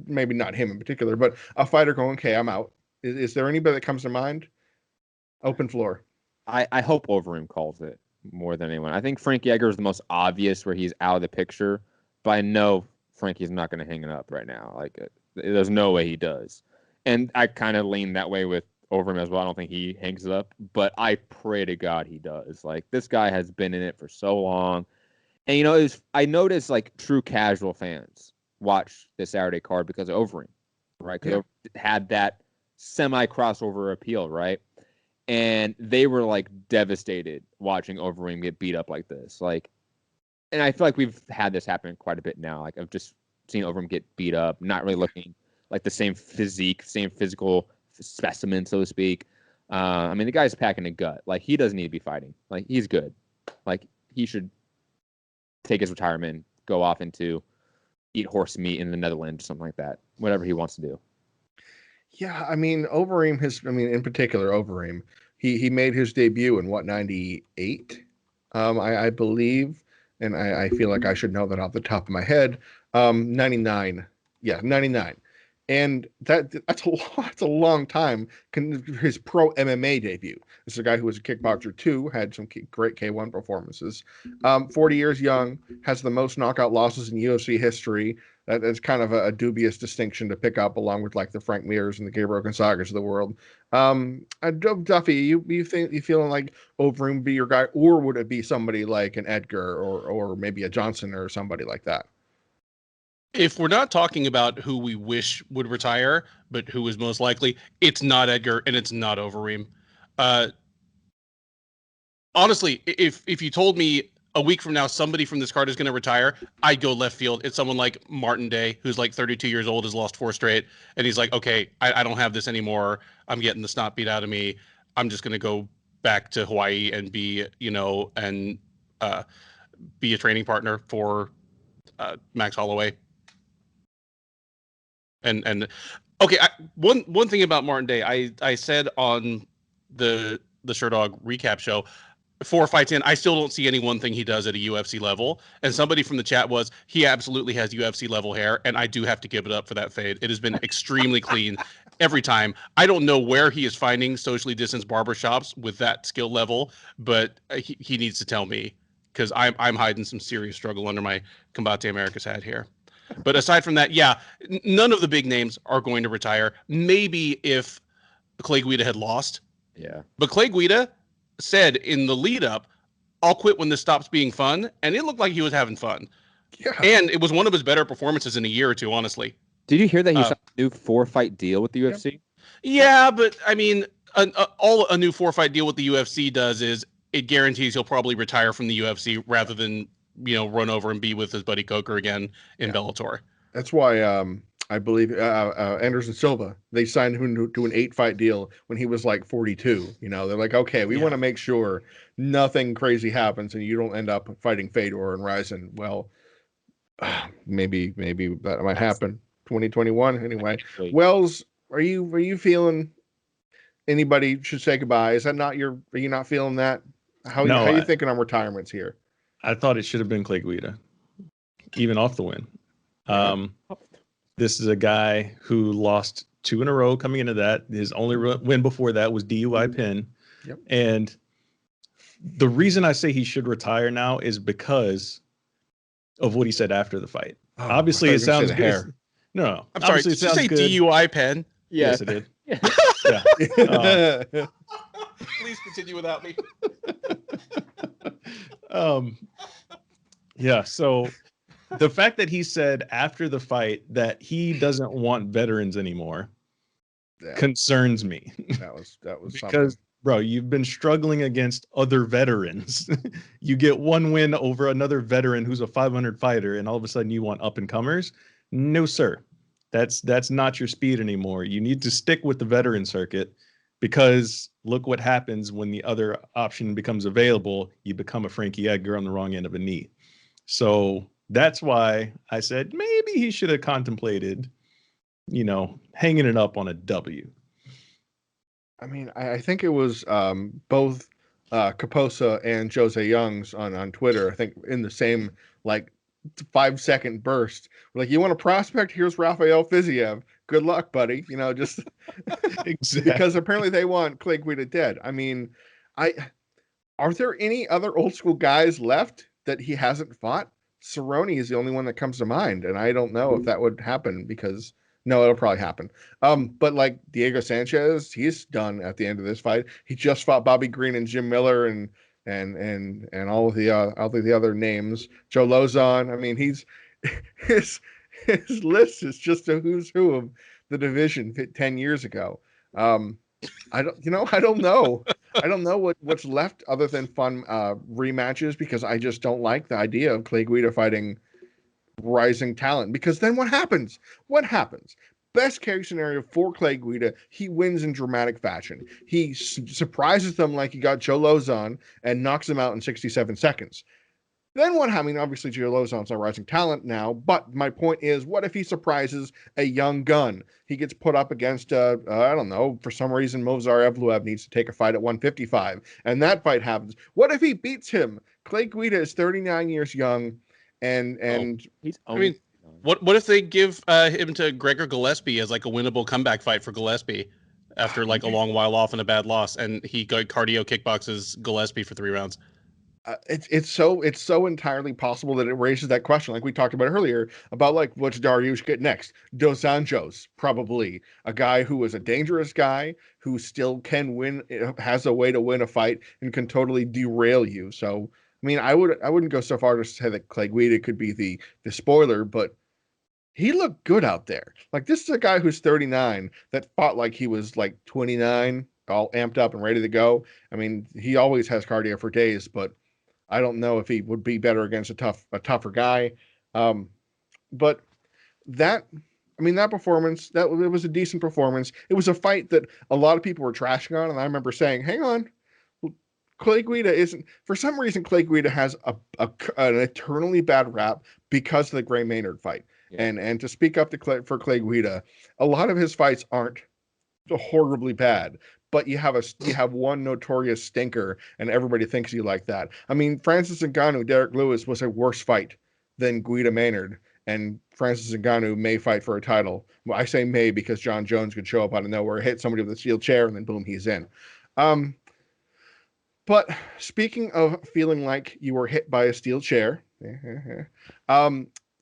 maybe not him in particular, but a fighter going, okay, I'm out. Is there anybody that comes to mind? Open floor. I hope Overeem calls it more than anyone. I think Frankie Edgar is the most obvious where he's out of the picture, but I know Frankie's not going to hang it up right now. Like, there's no way he does. And I kind of lean that way with Overeem as well. I don't think he hangs it up, but I pray to God he does. Like, this guy has been in it for so long. And, I noticed, like, true casual fans watch the Saturday card because of Overeem, right? Because it had that semi-crossover appeal, right? And they were, like, devastated watching Overeem get beat up like this. Like, and I feel like we've had this happen quite a bit now. Like, I've just seen Overeem get beat up, not really looking like the same physique, same physical specimen, so to speak. I mean, the guy's packing a gut. Like, he doesn't need to be fighting. Like, he's good. Like, he should take his retirement, go off into eat horse meat in the Netherlands, something like that. Whatever he wants to do. Yeah, I mean, Overeem in particular, Overeem, he made his debut in 98, I believe, and I feel like I should know that off the top of my head. 99, yeah, 99. And that's a long time. His pro MMA debut. This is a guy who was a kickboxer too, had some great K1 performances. 40 years young, has the most knockout losses in UFC history. That's kind of a dubious distinction to pick up, along with like the Frank Mirs and the Gabriel Gonzagas of the world. Duffy, you feeling like Overeem would be your guy, or would it be somebody like an Edgar or maybe a Johnson or somebody like that? If we're not talking about who we wish would retire, but who is most likely, it's not Edgar and it's not Overeem. Honestly, if you told me a week from now somebody from this card is going to retire, I'd go left field. It's someone like Martin Day, who's like 32 years old, has lost 4 straight, and he's like, okay, I don't have this anymore. I'm getting the snot beat out of me. I'm just going to go back to Hawaii and be a training partner for Max Holloway. And okay, one thing about Martin Day, I said on the Sherdog recap show, 4 fights in, I still don't see any one thing he does at a UFC level. And somebody from the chat he absolutely has UFC level hair, and I do have to give it up for that fade. It has been extremely clean every time. I don't know where he is finding socially distanced barbershops with that skill level, but he needs to tell me, because I'm hiding some serious struggle under my Combate Americas hat here. But aside from that, yeah, none of the big names are going to retire. Maybe if Clay Guida had lost. Yeah. But Clay Guida said in the lead up, I'll quit when this stops being fun. And it looked like he was having fun. Yeah. And it was one of his better performances in a year or two, honestly. Did you hear that he signed a new 4-fight deal with the UFC? Yeah, but I mean, all a new 4-fight deal with the UFC does is it guarantees he'll probably retire from the UFC rather than run over and be with his buddy Coker again in Bellator. That's why I believe Anderson Silva, they signed him to an 8-fight deal when he was like 42. They're like, okay, we want to make sure nothing crazy happens and you don't end up fighting Fedor and Ryzen. Well, maybe that might happen 2021 anyway. Wells, are you feeling anybody should say goodbye? Is that not are you not feeling that? How are you thinking on retirements here? I thought it should have been Clay Guida, even off the win. This is a guy who lost 2 in a row coming into that. His only win before that was DUI Penn. Yep. And the reason I say he should retire now is because of what he said after the fight. Obviously, it sounds good. No, I'm sorry. Did you say good. DUI Penn? Yes, it did. Yeah. Please continue without me. Yeah. So the fact that he said after the fight that he doesn't want veterans anymore concerns me. That was because something. Bro, you've been struggling against other veterans. You get one win over another veteran who's a 500 fighter, and all of a sudden you want up and comers. No, sir. That's not your speed anymore. You need to stick with the veteran circuit, because look what happens when the other option becomes available. You become a Frankie Edgar on the wrong end of a knee. So that's why I said maybe he should have contemplated, hanging it up on a W. I mean, I think it was both Caposa and Jose Youngs on Twitter, I think in the same 5-second burst. Like, you want a prospect? Here's Rafael Fiziev. Good luck, buddy. Just exactly. Because apparently they want Clay Guida dead. I mean, are there any other old school guys left that he hasn't fought? Cerrone is the only one that comes to mind, and I don't know if that would happen because no, it'll probably happen. But Diego Sanchez, he's done at the end of this fight. He just fought Bobby Green and Jim Miller and all of the other names. Joe Lozon. I mean, his list is just a who's who of the division 10 years ago. I don't know. I don't know what's left other than fun rematches, because I just don't like the idea of Clay Guida fighting rising talent, because then what happens? Best case scenario for Clay Guida, he wins in dramatic fashion. He surprises them like he got Joe Lozon and knocks them out in 67 seconds. Then what? I mean, obviously Joe Lozon's a rising talent now, but my point is, what if he surprises a young gun? He gets put up against, I don't know, for some reason Movsar Evloev needs to take a fight at 155, and that fight happens. What if he beats him? Clay Guida is 39 years young, and he's. What if they give him to Gregor Gillespie as a winnable comeback fight for Gillespie after a long while off and a bad loss, and he got cardio kickboxes Gillespie for 3 rounds? It's so entirely possible that it raises that question, like we talked about earlier, about what's Dariush get next? Dos Anjos, probably a guy who is a dangerous guy who still can win, has a way to win a fight and can totally derail you. So I mean, I wouldn't go so far to say that Clay Guida could be the spoiler, but he looked good out there. This is a guy who's 39 that fought like he was 29, all amped up and ready to go. I mean, he always has cardio for days, but I don't know if he would be better against a tougher guy. But that performance, it was a decent performance. It was a fight that a lot of people were trashing on, and I remember saying, hang on, Clay Guida isn't, for some reason, Clay Guida has an eternally bad rap because of the Gray Maynard fight. Yeah. And to speak up for Clay Guida, a lot of his fights aren't horribly bad, but you have one notorious stinker, and everybody thinks you like that. I mean, Francis Ngannou, Derek Lewis was a worse fight than Guida Maynard, and Francis Ngannou may fight for a title. Well, I say may because John Jones could show up out of nowhere, hit somebody with a steel chair, and then boom, he's in. But speaking of feeling like you were hit by a steel chair,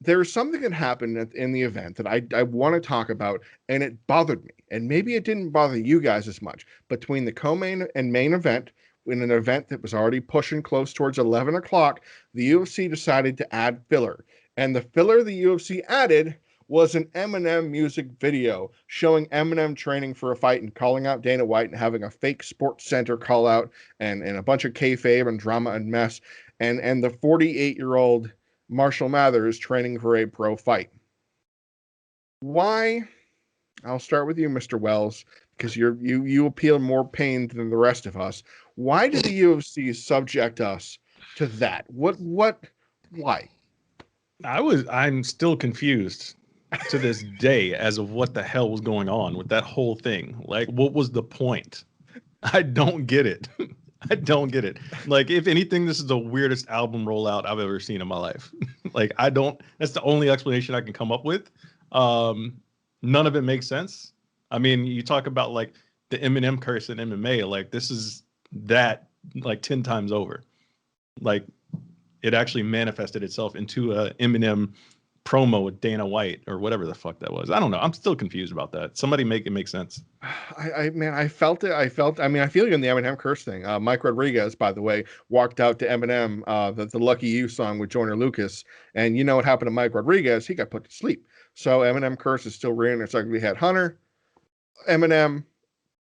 there's something that happened in the event that I want to talk about, and it bothered me. And maybe it didn't bother you guys as much. Between the co-main and main event, in an event that was already pushing close towards 11 o'clock, the UFC decided to add filler. And the filler the UFC added was an Eminem music video showing Eminem training for a fight and calling out Dana White and having a fake Sports Center call out and a bunch of kayfabe and drama and mess. And the 48-year-old Marshall Mathers training for a pro fight. Why? I'll start with you, Mr. Wells, because you appeal more pain than the rest of us. Why did the UFC subject us to that? Why? I'm still confused to this day as of what the hell was going on with that whole thing. What was the point? I don't get it. I don't get it. Like, if anything, this is the weirdest album rollout I've ever seen in my life. Like, that's the only explanation I can come up with. None of it makes sense. I mean, you talk about like the Eminem curse in MMA, like this is that like 10 times over. Like, it actually manifested itself into a Eminem promo with Dana White or whatever the fuck that was. I don't know. I'm still confused about that. Somebody make it make sense. I felt it. I feel you in the Eminem curse thing. Mike Rodriguez, by the way, walked out to Eminem, the Lucky You song with Joyner Lucas. And you know what happened to Mike Rodriguez? He got put to sleep. So Eminem curse is still reigning. It's like we had Hunter, Eminem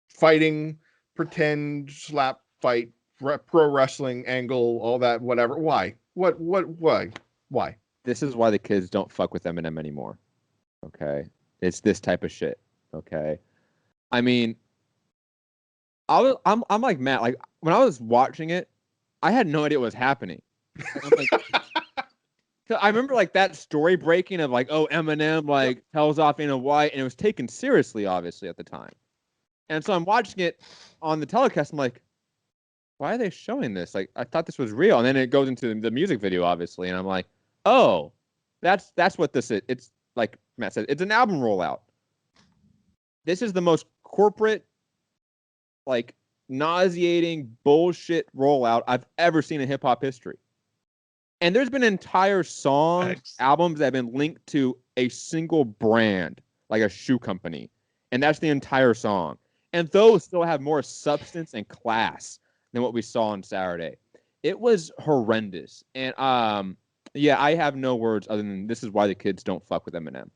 fighting, pretend slap fight, pro wrestling angle, all that, whatever. Why? Why? This is why the kids don't fuck with Eminem anymore. Okay, it's this type of shit. Okay, I mean, I'm like Matt. Like when I was watching it, I had no idea what was happening. I'm like, I remember like that story breaking of like, oh, Eminem like tells off Dana White, and it was taken seriously, obviously at the time. And so I'm watching it on the telecast. I'm like, why are they showing this? Like I thought this was real, and then it goes into the music video, obviously, and I'm like, oh, that's what this is. It's like Matt said, it's an album rollout. This is the most corporate, like nauseating bullshit rollout I've ever seen in hip hop history. And there's been entire albums that have been linked to a single brand, like a shoe company. And that's the entire song. And those still have more substance and class than what we saw on Saturday. It was horrendous. And yeah, I have no words other than this is why the kids don't fuck with Eminem.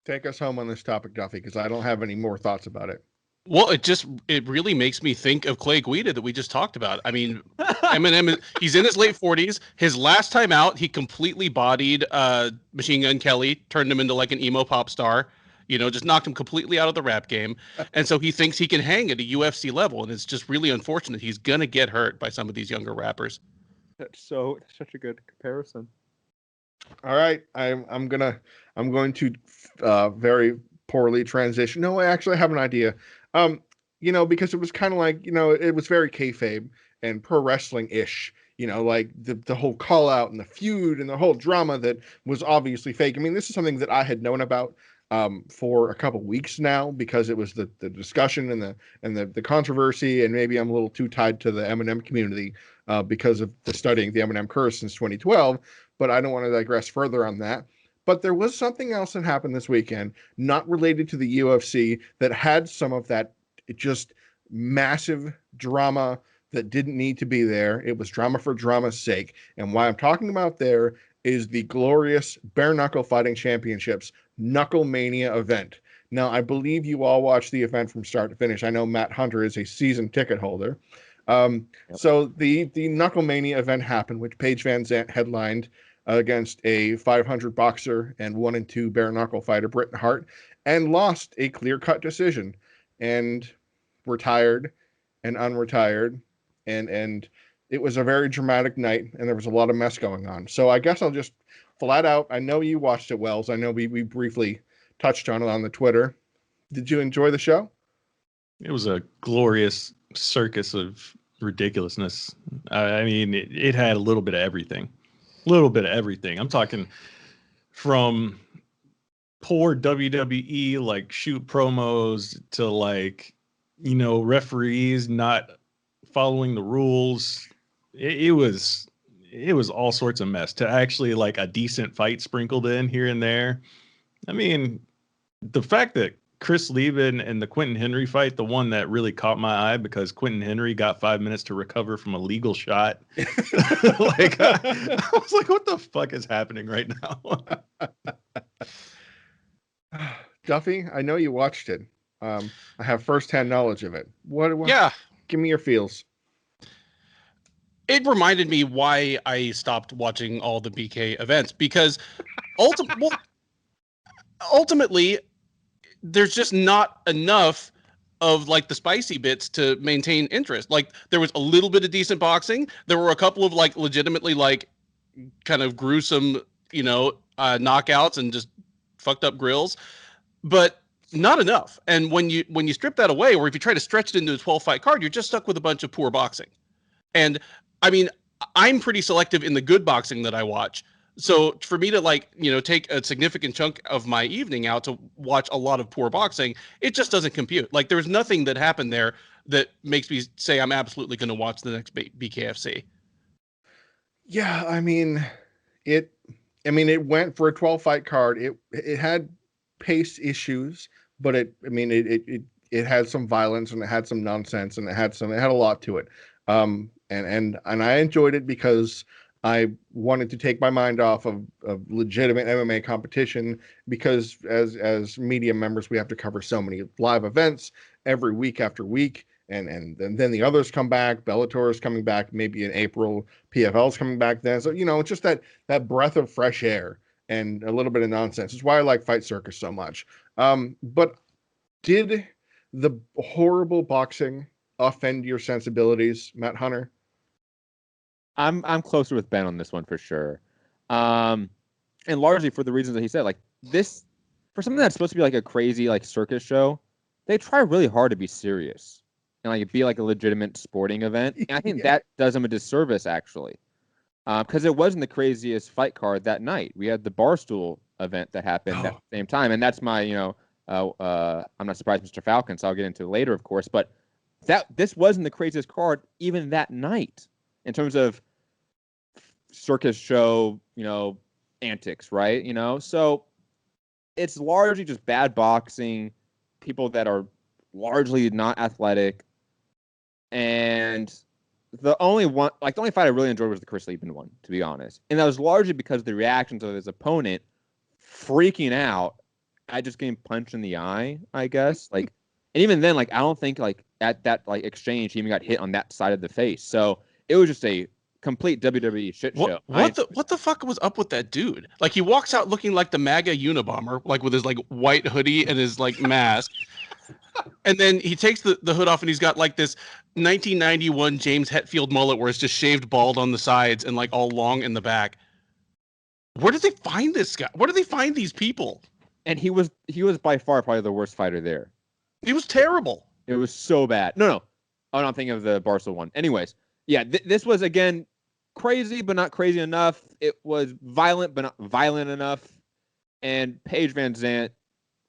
Take us home on this topic, Duffy, because I don't have any more thoughts about it. Well, it really makes me think of Clay Guida that we just talked about. I mean, Eminem, he's in his late 40s. His last time out, he completely bodied Machine Gun Kelly, turned him into like an emo pop star, just knocked him completely out of the rap game. And so he thinks he can hang at a UFC level. And it's just really unfortunate. He's going to get hurt by some of these younger rappers. That's such a good comparison. All right. I'm going to very poorly transition. No, I actually have an idea. Because it was kind of like, it was very kayfabe and pro wrestling-ish, like the whole call out and the feud and the whole drama that was obviously fake. I mean, this is something that I had known about for a couple weeks now because it was the discussion and the controversy, and maybe I'm a little too tied to the Eminem community because of the studying the Eminem curse since 2012, but I don't want to digress further on that. But there was something else that happened this weekend, not related to the UFC, that had some of that just massive drama that didn't need to be there. It was drama for drama's sake. And why I'm talking about there is the glorious Bare Knuckle Fighting Championships Knucklemania event. Now, I believe you all watched the event from start to finish. I know Matt Hunter is a season ticket holder. So the Knucklemania event happened, which Paige VanZant headlined against a 500 boxer and 1-2 bare knuckle fighter, Britton Hart, and lost a clear-cut decision, and retired and unretired, and it was a very dramatic night, and there was a lot of mess going on. So I guess I'll just flat out, I know you watched it, Wells. I know we briefly touched on it on the Twitter. Did you enjoy the show? It was a glorious circus of ridiculousness. I mean, it had a little bit of everything. I'm talking from poor WWE like shoot promos to like referees not following the rules. It was all sorts of mess to actually like a decent fight sprinkled in here and there. I mean, the fact that Chris Leben and the Quentin Henry fight, the one that really caught my eye because Quentin Henry got 5 minutes to recover from a legal shot. Like, I was like, what the fuck is happening right now? Duffy, I know you watched it. I have firsthand knowledge of it. What? Yeah. Give me your feels. It reminded me why I stopped watching all the BK events because ultimately, there's just not enough of like the spicy bits to maintain interest. Like there was a little bit of decent boxing. There were a couple of like legitimately like kind of gruesome, knockouts and just fucked up grills. But not enough. And when you strip that away, or if you try to stretch it into a 12-fight card, you're just stuck with a bunch of poor boxing. And I mean, I'm pretty selective in the good boxing that I watch. So for me to take a significant chunk of my evening out to watch a lot of poor boxing, it just doesn't compute. Like there's nothing that happened there that makes me say I'm absolutely going to watch the next BKFC. Yeah, I mean, it went for a 12-fight card. It had pace issues, but it had some violence and it had some nonsense and it had a lot to it. And I enjoyed it because I wanted to take my mind off of legitimate MMA competition, because as media members, we have to cover so many live events every week after week. And then the others come back. Bellator is coming back maybe in April. PFL is coming back then. So, it's just that breath of fresh air and a little bit of nonsense. It's why I like Fight Circus so much. But did the horrible boxing offend your sensibilities, Matt Hunter? I'm closer with Ben on this one for sure. And largely for the reasons that he said, like this, for something that's supposed to be like a crazy like circus show, they try really hard to be serious and like be like a legitimate sporting event. And I think that does them a disservice actually. Because it wasn't the craziest fight card that night. We had the Barstool event that happened at the same time. And that's my, I'm not surprised Mr. Falcon, so I'll get into it later, of course. But this wasn't the craziest card even that night in terms of circus show, antics, right? So it's largely just bad boxing, people that are largely not athletic. And the only fight I really enjoyed was the Chris Leben one, to be honest. And that was largely because of the reactions of his opponent freaking out at just getting punched in the eye, I guess. Like, and even then, like, I don't think like at that like exchange he even got hit on that side of the face. So it was just a complete WWE shit show. What the fuck was up with that dude? Like he walks out looking like the MAGA Unabomber, like with his like white hoodie and his like mask. And then he takes the hood off and he's got like this 1991 James Hetfield mullet where it's just shaved bald on the sides and like all long in the back. Where did they find this guy? Where did they find these people? And he was by far probably the worst fighter there. He was terrible. It was so bad. No. Oh, no, I'm thinking of the Barstool one. Anyways, yeah, this was, again, crazy, but not crazy enough. It was violent, but not violent enough. And Paige VanZant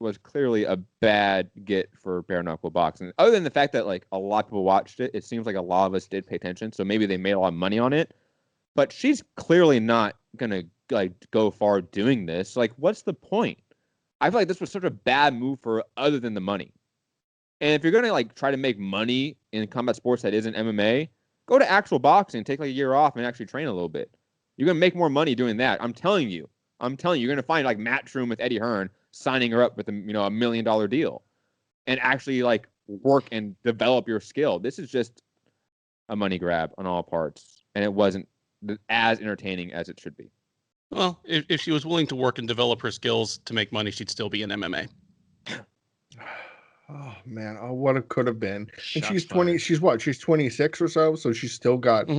was clearly a bad get for bare knuckle boxing. Other than the fact that, like, a lot of people watched it, it seems like a lot of us did pay attention, so maybe they made a lot of money on it. But she's clearly not going to, like, go far doing this. Like, what's the point? I feel like this was such a bad move for her other than the money. And if you're going to, like, try to make money in combat sports that isn't MMA, go to actual boxing, take, like, a year off and actually train a little bit. You're going to make more money doing that. I'm telling you, you're going to find, like, Matchroom with Eddie Hearn signing her up with a $1 million deal and actually, like, work and develop your skill. This is just a money grab on all parts. And it wasn't as entertaining as it should be. Well, if she was willing to work and develop her skills to make money, she'd still be in MMA. Oh man! Oh, what it could have been. And she's 20. She's what? She's 26 or so. So she's still got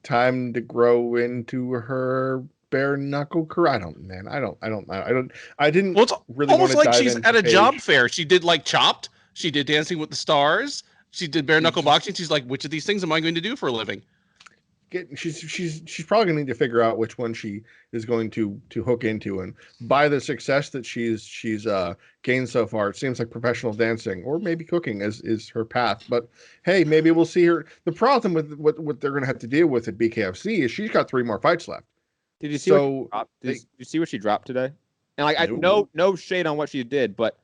time to grow into her bare knuckle career. I didn't Well, it's really almost want to like dive she's into at a Paige. job fair. She did like Chopped. She did Dancing with the Stars. She did bare knuckle boxing. She's like, which of these things am I going to do for a living? She's probably going to need to figure out which one she is going to hook into, and by the success that she's gained so far, it seems like professional dancing or maybe cooking is her path. But hey, maybe we'll see her. The problem with what they're going to have to deal with at BKFC is she's got 3 more fights left. Did you see what she dropped? Did you see what she dropped today? And like, no shade on what she did, but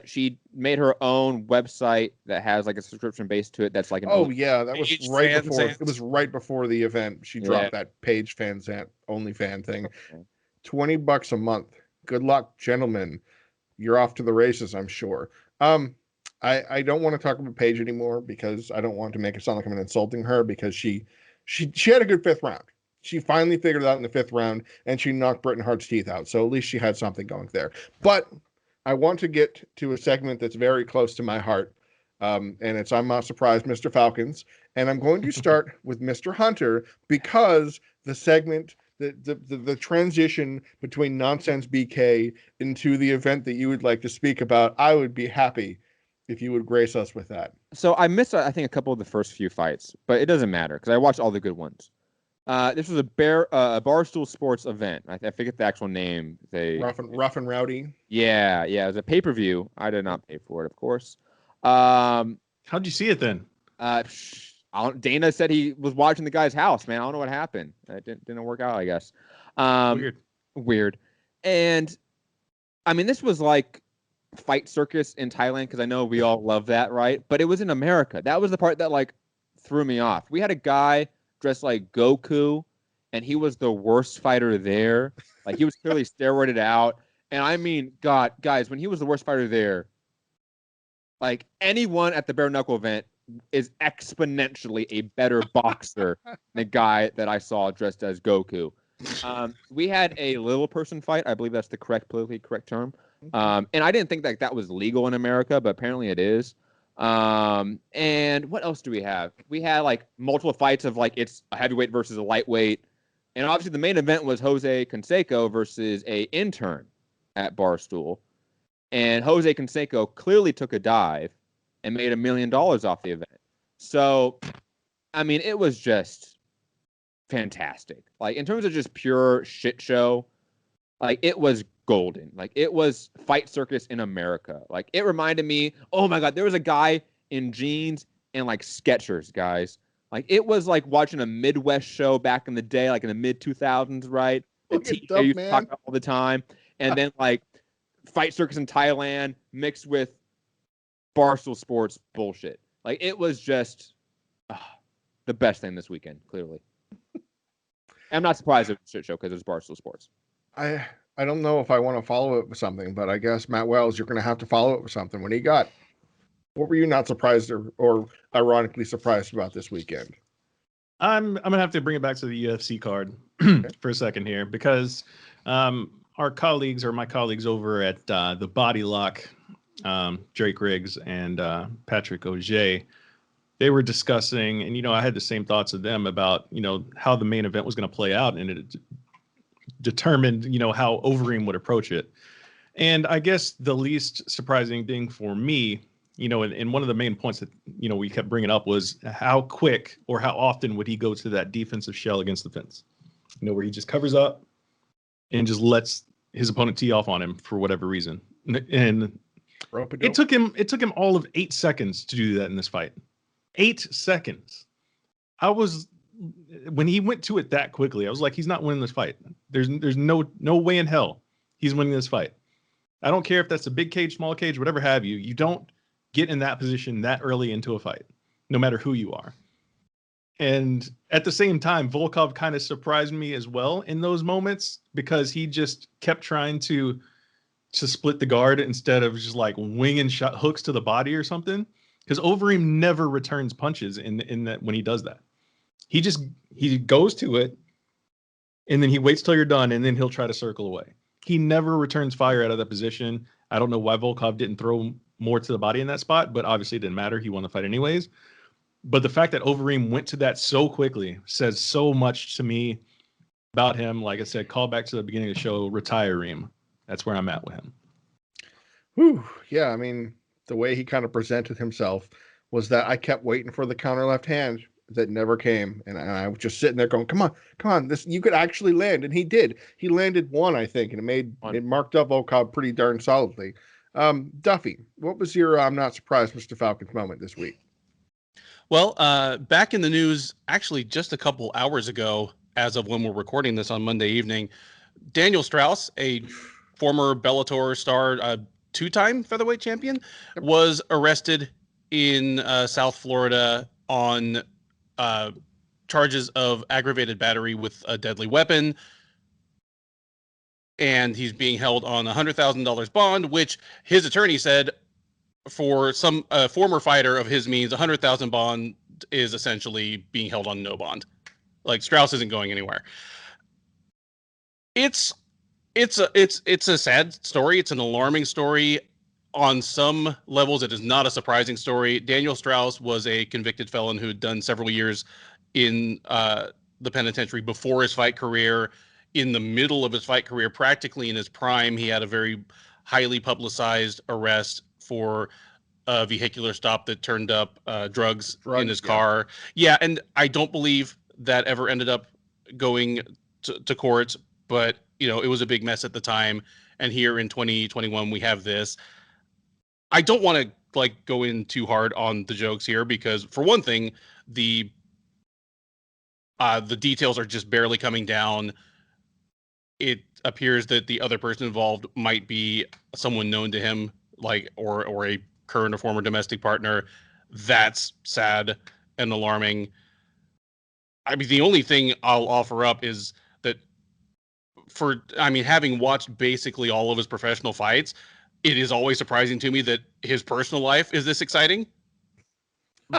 she made her own website that has like a subscription base to it. That's like that was right before. It was right before the event. She dropped that Paige VanZant OnlyFans thing. Okay. $20 a month. Good luck, gentlemen. You're off to the races, I'm sure. I don't want to talk about Paige anymore because I don't want to make it sound like I'm insulting her, because she had a good 5th round. She finally figured it out in the 5th round, and she knocked Britton Hart's teeth out. So at least she had something going there. But I want to get to a segment that's very close to my heart, and it's I'm Not Surprised, Mr. Falcons. And I'm going to start with Mr. Hunter, because the segment the transition between Nonsense BK into the event that you would like to speak about, I would be happy if you would grace us with that. So I missed, I think, a couple of the first few fights, but it doesn't matter because I watched all the good ones. This was a Barstool Sports event. I forget the actual name. Rough and Rowdy. Yeah, it was a pay-per-view. I did not pay for it, of course. How'd you see it then? Dana said he was watching the guy's house, man. I don't know what happened. It didn't work out, I guess. Weird. And, I mean, this was like Fight Circus in Thailand because I know we all love that, right? But it was in America. That was the part that, like, threw me off. We had a guy dressed like Goku, and he was the worst fighter there. Like, he was clearly steroided out. And I mean, God, guys, when he was the worst fighter there, like, anyone at the bare knuckle event is exponentially a better boxer than the guy that I saw dressed as Goku. We had a little person fight. I believe that's the politically correct term. And I didn't think that was legal in America, but apparently it is. And what else do we have? We had like multiple fights of like it's a heavyweight versus a lightweight. And obviously the main event was Jose Canseco versus a intern at Barstool. And Jose Canseco clearly took a dive and made $1 million off the event. So, I mean, it was just fantastic. Like, in terms of just pure shit show, like, it was golden. Like, it was Fight Circus in America. Like, it reminded me, oh my God, there was a guy in jeans and, like, Skechers, guys. Like, it was like watching a Midwest show back in the day, like in the mid-2000s, right? That TJ used to talk about all the time. And then, like, Fight Circus in Thailand mixed with Barstool Sports bullshit. Like, it was just the best thing this weekend, clearly. I'm not surprised it was a shit show because it's Barstool Sports. I don't know if I want to follow it with something, but I guess, Matt Wells, you're going to have to follow it with something. What do you got? What were you not surprised or ironically surprised about this weekend? I'm going to have to bring it back to the UFC card for a second here because my colleagues over at the Body Lock, Drake Riggs and Patrick Auger, they were discussing, and, I had the same thoughts of them about, how the main event was going to play out, and it determined, how Overeem would approach it. And I guess the least surprising thing for me, and one of the main points that, we kept bringing up was how quick or how often would he go to that defensive shell against the fence, where he just covers up and just lets his opponent tee off on him for whatever reason. And it took him all of 8 seconds to do that in this fight. 8 seconds. When he went to it that quickly, I was like, he's not winning this fight. There's no way in hell he's winning this fight. I don't care if that's a big cage, small cage, whatever have you. You don't get in that position that early into a fight, no matter who you are. And at the same time, Volkov kind of surprised me as well in those moments because he just kept trying to split the guard instead of just like winging shot hooks to the body or something. Because Overeem never returns punches in that when he does that. He goes to it and then he waits till you're done and then he'll try to circle away. He never returns fire out of that position. I don't know why Volkov didn't throw more to the body in that spot, but obviously it didn't matter. He won the fight anyways. But the fact that Overeem went to that so quickly says so much to me about him. Like I said, call back to the beginning of the show, retire Reem. That's where I'm at with him. Whew. Yeah, I mean, the way he kind of presented himself was that I kept waiting for the counter left hand that never came. And I was just sitting there going, come on, this you could actually land. And he did. He landed one, I think, and it marked up Volkov pretty darn solidly. Duffy, what was your I'm not surprised Mr. Falcons moment this week? Well, back in the news, actually just a couple hours ago, as of when we're recording this on Monday evening, Daniel Straus, a former Bellator star, two-time featherweight champion, was arrested in South Florida on charges of aggravated battery with a deadly weapon. And he's being held on $100,000 bond, which his attorney said for some former fighter of his means, $100,000 bond is essentially being held on no bond. Like, Straus isn't going anywhere. It's a sad story. It's an alarming story. On some levels, it is not a surprising story. Daniel Straus was a convicted felon who had done several years in the penitentiary before his fight career. in the middle of his fight career, practically in his prime. He had a very highly publicized arrest for a vehicular stop that turned up drugs in his car. Yeah, and I don't believe that ever ended up going to court, but you know, it was a big mess at the time. And here in 2021, we have this. I don't want to like go in too hard on the jokes here because, for one thing, the details are just barely coming down. It appears that the other person involved might be someone known to him, like or a current or former domestic partner. That's sad and alarming. I mean, the only thing I'll offer up is that having watched basically all of his professional fights, it is always surprising to me that his personal life is this exciting.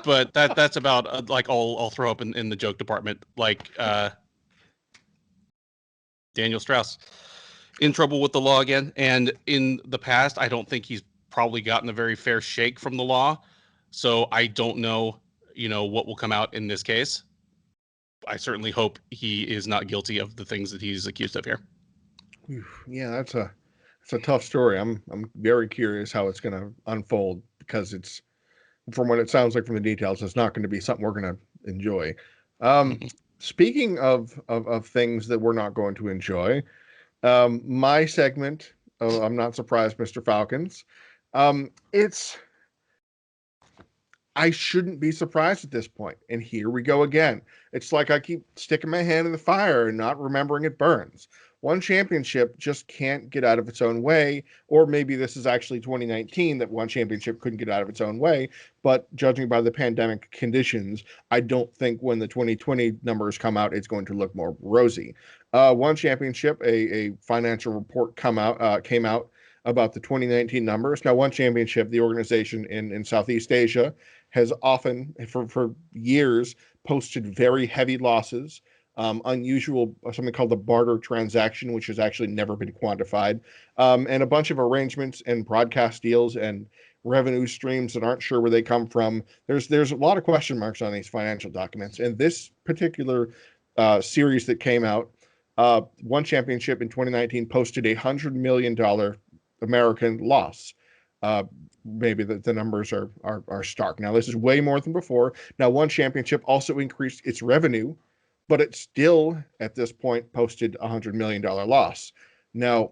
But that's about like I'll throw up in the joke department. Like Daniel Straus in trouble with the law again, and in the past, I don't think he's probably gotten a very fair shake from the law. So I don't know, what will come out in this case. I certainly hope he is not guilty of the things that he's accused of here. Yeah, that's a tough story. I'm very curious how it's going to unfold because it's, from what it sounds like from the details, it's not going to be something we're going to enjoy. Speaking of things that we're not going to enjoy, my segment, I'm not surprised, Mr. Falcons. I shouldn't be surprised at this point. And here we go again. It's like I keep sticking my hand in the fire and not remembering it burns. One championship just can't get out of its own way, or maybe this is actually 2019 that one championship couldn't get out of its own way. But judging by the pandemic conditions, I don't think when the 2020 numbers come out, it's going to look more rosy. One championship, a financial report came out about the 2019 numbers. Now, one championship, the organization in Southeast Asia, has often, for years, posted very heavy losses. Unusual, something called the barter transaction, which has actually never been quantified, and a bunch of arrangements and broadcast deals and revenue streams that aren't sure where they come from. There's a lot of question marks on these financial documents. And this particular series that came out, one championship in 2019 posted $100 million American loss. Maybe the numbers are stark. Now, this is way more than before. Now, one championship also increased its revenue, but it still, at this point, posted $100 million loss. Now,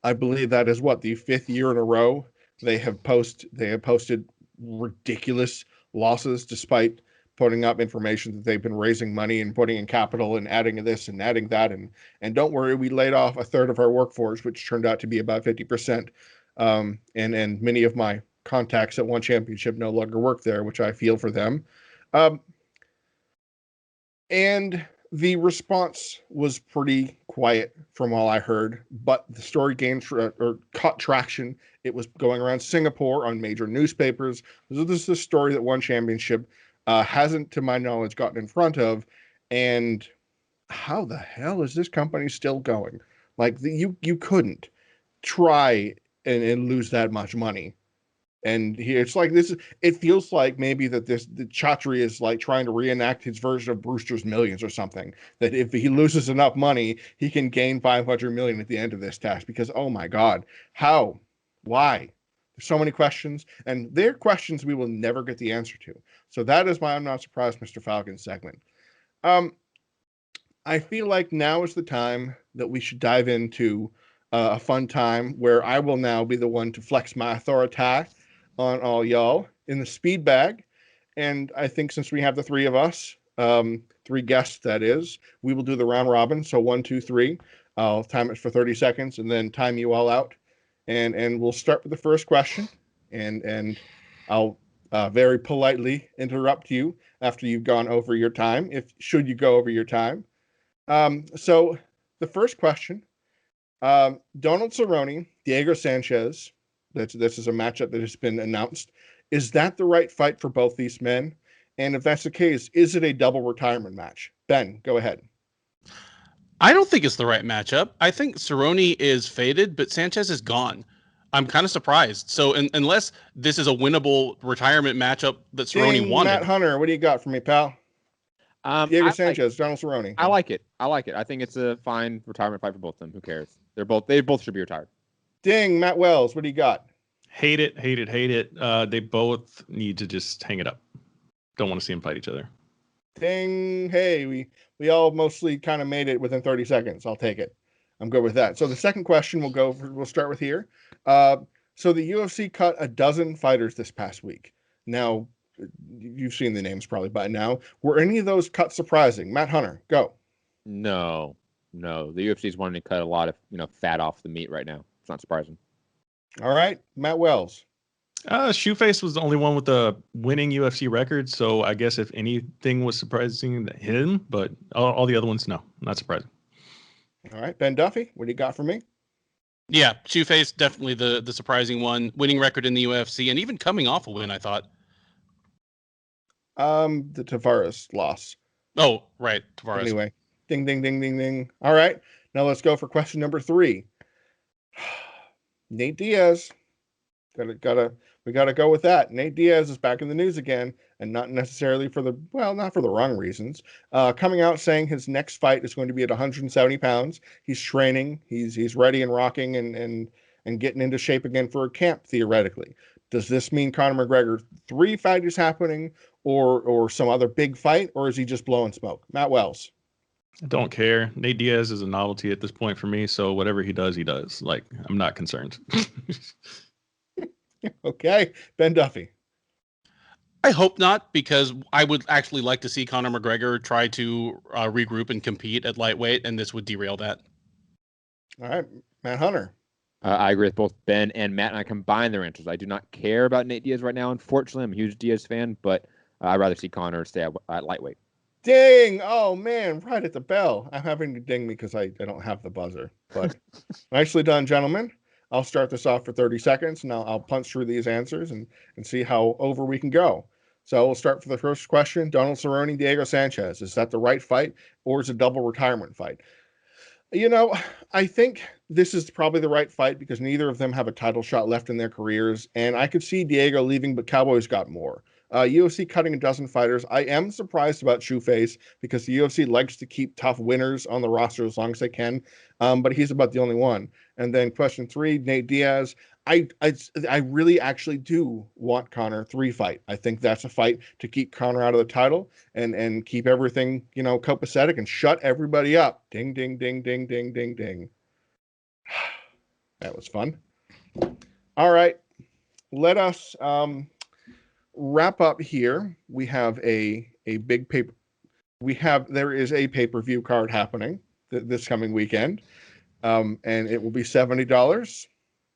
I believe that is the fifth year in a row they have posted ridiculous losses, despite putting up information that they've been raising money and putting in capital and adding this and adding that. And don't worry, we laid off a third of our workforce, which turned out to be about 50%. And many of my contacts at one championship no longer work there, which I feel for them. And the response was pretty quiet from all I heard, but the story gained or caught traction. It was going around Singapore on major newspapers. This is the story that one championship hasn't, to my knowledge, gotten in front of. And how the hell is this company still going? Like, you couldn't try and lose that much money. And here it's like this. It feels like maybe that the Chatri is like trying to reenact his version of Brewster's Millions or something. That if he loses enough money, he can gain 500 million at the end of this task. Because oh my God, how, why? There's so many questions, and they're questions we will never get the answer to. So that is my I'm not surprised, Mr. Falcon segment. I feel like now is the time that we should dive into a fun time where I will now be the one to flex my authority on all y'all in the speed bag. And I think since we have the three of us, three guests that is, we will do the round robin. So 1, 2, 3. I'll time it for 30 seconds and then time you all out. And we'll start with the first question. And I'll very politely interrupt you after you've gone over your time, should you go over your time. So the first question, Donald Cerrone, Diego Sanchez. This is a matchup that has been announced. Is that the right fight for both these men? And if that's the case, is it a double retirement match? Ben, go ahead. I don't think it's the right matchup. I think Cerrone is faded, but Sanchez is gone. I'm kind of surprised. So unless this is a winnable retirement matchup that Cerrone wanted. Matt Hunter, what do you got for me, pal? Diego Sanchez, Donald Cerrone. I like it. I think it's a fine retirement fight for both of them. Who cares? They both should be retired. Ding, Matt Wells, what do you got? Hate it. They both need to just hang it up. Don't want to see them fight each other. Ding, hey, we all mostly kind of made it within 30 seconds. I'll take it. I'm good with that. So the second question we'll start with here. So the UFC cut a dozen fighters this past week. Now, you've seen the names probably by now. Were any of those cuts surprising? Matt Hunter, go. No. The UFC's wanting to cut a lot of fat off the meat right now. It's not surprising. All right, Matt Wells. Shoeface was the only one with a winning UFC record, so I guess if anything was surprising, him. But all the other ones, no, not surprising. All right, Ben Duffy, what do you got for me? Yeah, Shoeface, definitely the surprising one. Winning record in the UFC, and even coming off a win, I thought. The Tavares loss. Oh, right, Tavares. Anyway, ding, ding, ding, ding, ding. All right, now let's go for question number 3. Nate Diaz. We gotta go with that. Nate Diaz is back in the news again, and not necessarily not for the wrong reasons. Coming out saying his next fight is going to be at 170 pounds. He's training. He's ready and rocking and getting into shape again for a camp, theoretically. Does this mean Conor McGregor 3 fight is happening, or some other big fight, or is he just blowing smoke? Matt Wells. I don't care. Nate Diaz is a novelty at this point for me, so whatever he does, he does. Like, I'm not concerned. Okay, Ben Duffy. I hope not, because I would actually like to see Conor McGregor try to regroup and compete at lightweight, and this would derail that. All right, Matt Hunter. I agree with both Ben and Matt, and I combine their answers. I do not care about Nate Diaz right now. Unfortunately, I'm a huge Diaz fan, but I'd rather see Conor stay at lightweight. Ding! Oh, man, right at the bell. I'm having to ding because I don't have the buzzer. But nicely done, gentlemen. I'll start this off for 30 seconds, and I'll punch through these answers and see how over we can go. So we'll start for the first question. Donald Cerrone, Diego Sanchez. Is that the right fight, or is it a double retirement fight? I think this is probably the right fight because neither of them have a title shot left in their careers, and I could see Diego leaving, but Cowboys got more. UFC cutting a dozen fighters. I am surprised about Shoeface because the UFC likes to keep tough winners on the roster as long as they can, but he's about the only one. And then question 3, Nate Diaz. I really actually do want Conor 3 fight. I think that's a fight to keep Conor out of the title and keep everything, copacetic and shut everybody up. Ding, ding, ding, ding, ding, ding, ding. That was fun. All right. Let us wrap up here. We have a big paper. There is a pay-per-view card happening this coming weekend. And it will be $70.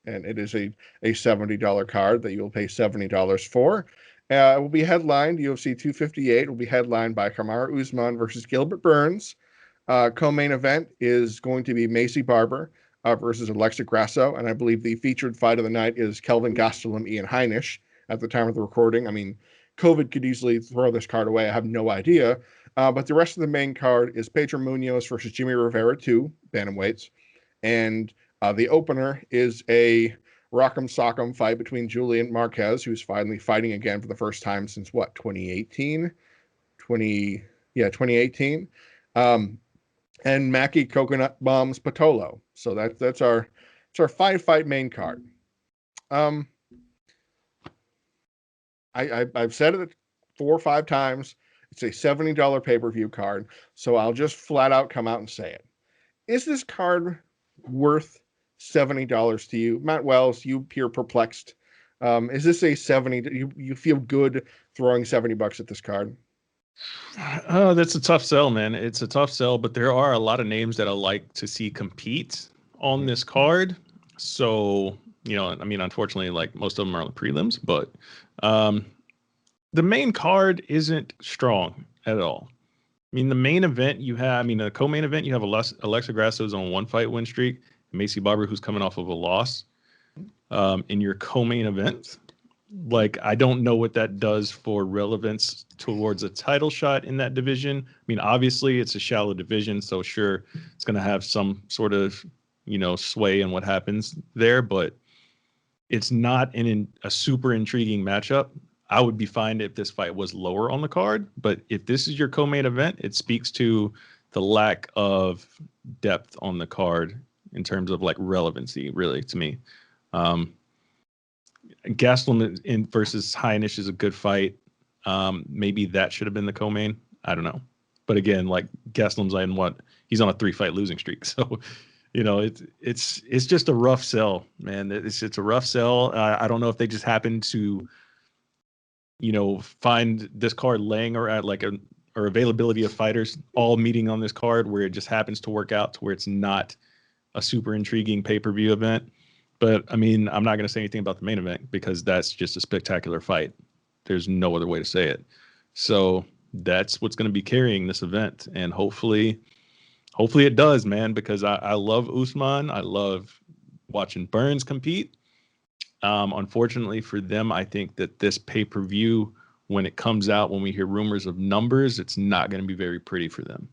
And it is a $70 card that you'll pay $70 for. It will be headlined, UFC 258 will be headlined by Kamaru Usman versus Gilbert Burns. Co-main event is going to be Macy Barber versus Alexa Grasso. And I believe the featured fight of the night is Kelvin Gastelum, Ian Heinisch at the time of the recording. I mean, COVID could easily throw this card away. I have no idea. But the rest of the main card is Pedro Munoz versus Jimmy Rivera, 2 bantamweights. And the opener is a Rock'em Sock'em fight between Julian Marquez, who's finally fighting again for the first time since 2018? 2018. And Mackie Coconut Bombs Patolo. So that's our 5-fight main card. I've said it 4 or 5 times. It's a $70 pay-per-view card. So I'll just flat out come out and say it. Is this card worth $70 to you? Matt Wells, you appear perplexed. Is this a 70? You feel good throwing $70 at this card? That's a tough sell, man. It's a tough sell, but there are a lot of names that I like to see compete on this card. So, unfortunately, like most of them are on the prelims, but the main card isn't strong at all. I mean, the main event the co-main event, you have Alexa Grasso's on 1-fight win streak, Macy Barber, who's coming off of a loss in your co-main event. Like, I don't know what that does for relevance towards a title shot in that division. I mean, obviously, it's a shallow division, so sure, it's going to have some sort of, sway in what happens there, but it's not a super intriguing matchup. I would be fine if this fight was lower on the card. But if this is your co-main event, it speaks to the lack of depth on the card in terms of like relevancy, really, to me. Gastelum in versus Heinisch is a good fight. Maybe that should have been the co-main. I don't know. But again, like Gastelum's in what? He's on a 3-fight losing streak. So, you know, it's just a rough sell, man. It's a rough sell. I don't know if they just happened to, you know, find this card laying or at like or availability of fighters all meeting on this card where it just happens to work out to where it's not a super intriguing pay-per-view event. But I mean, I'm not going to say anything about the main event because that's just a spectacular fight. There's no other way to say it. So that's what's going to be carrying this event. And hopefully it does, man, because I love Usman. I love watching Burns compete. Unfortunately for them, I think that this pay-per-view, when it comes out, when we hear rumors of numbers, it's not going to be very pretty for them.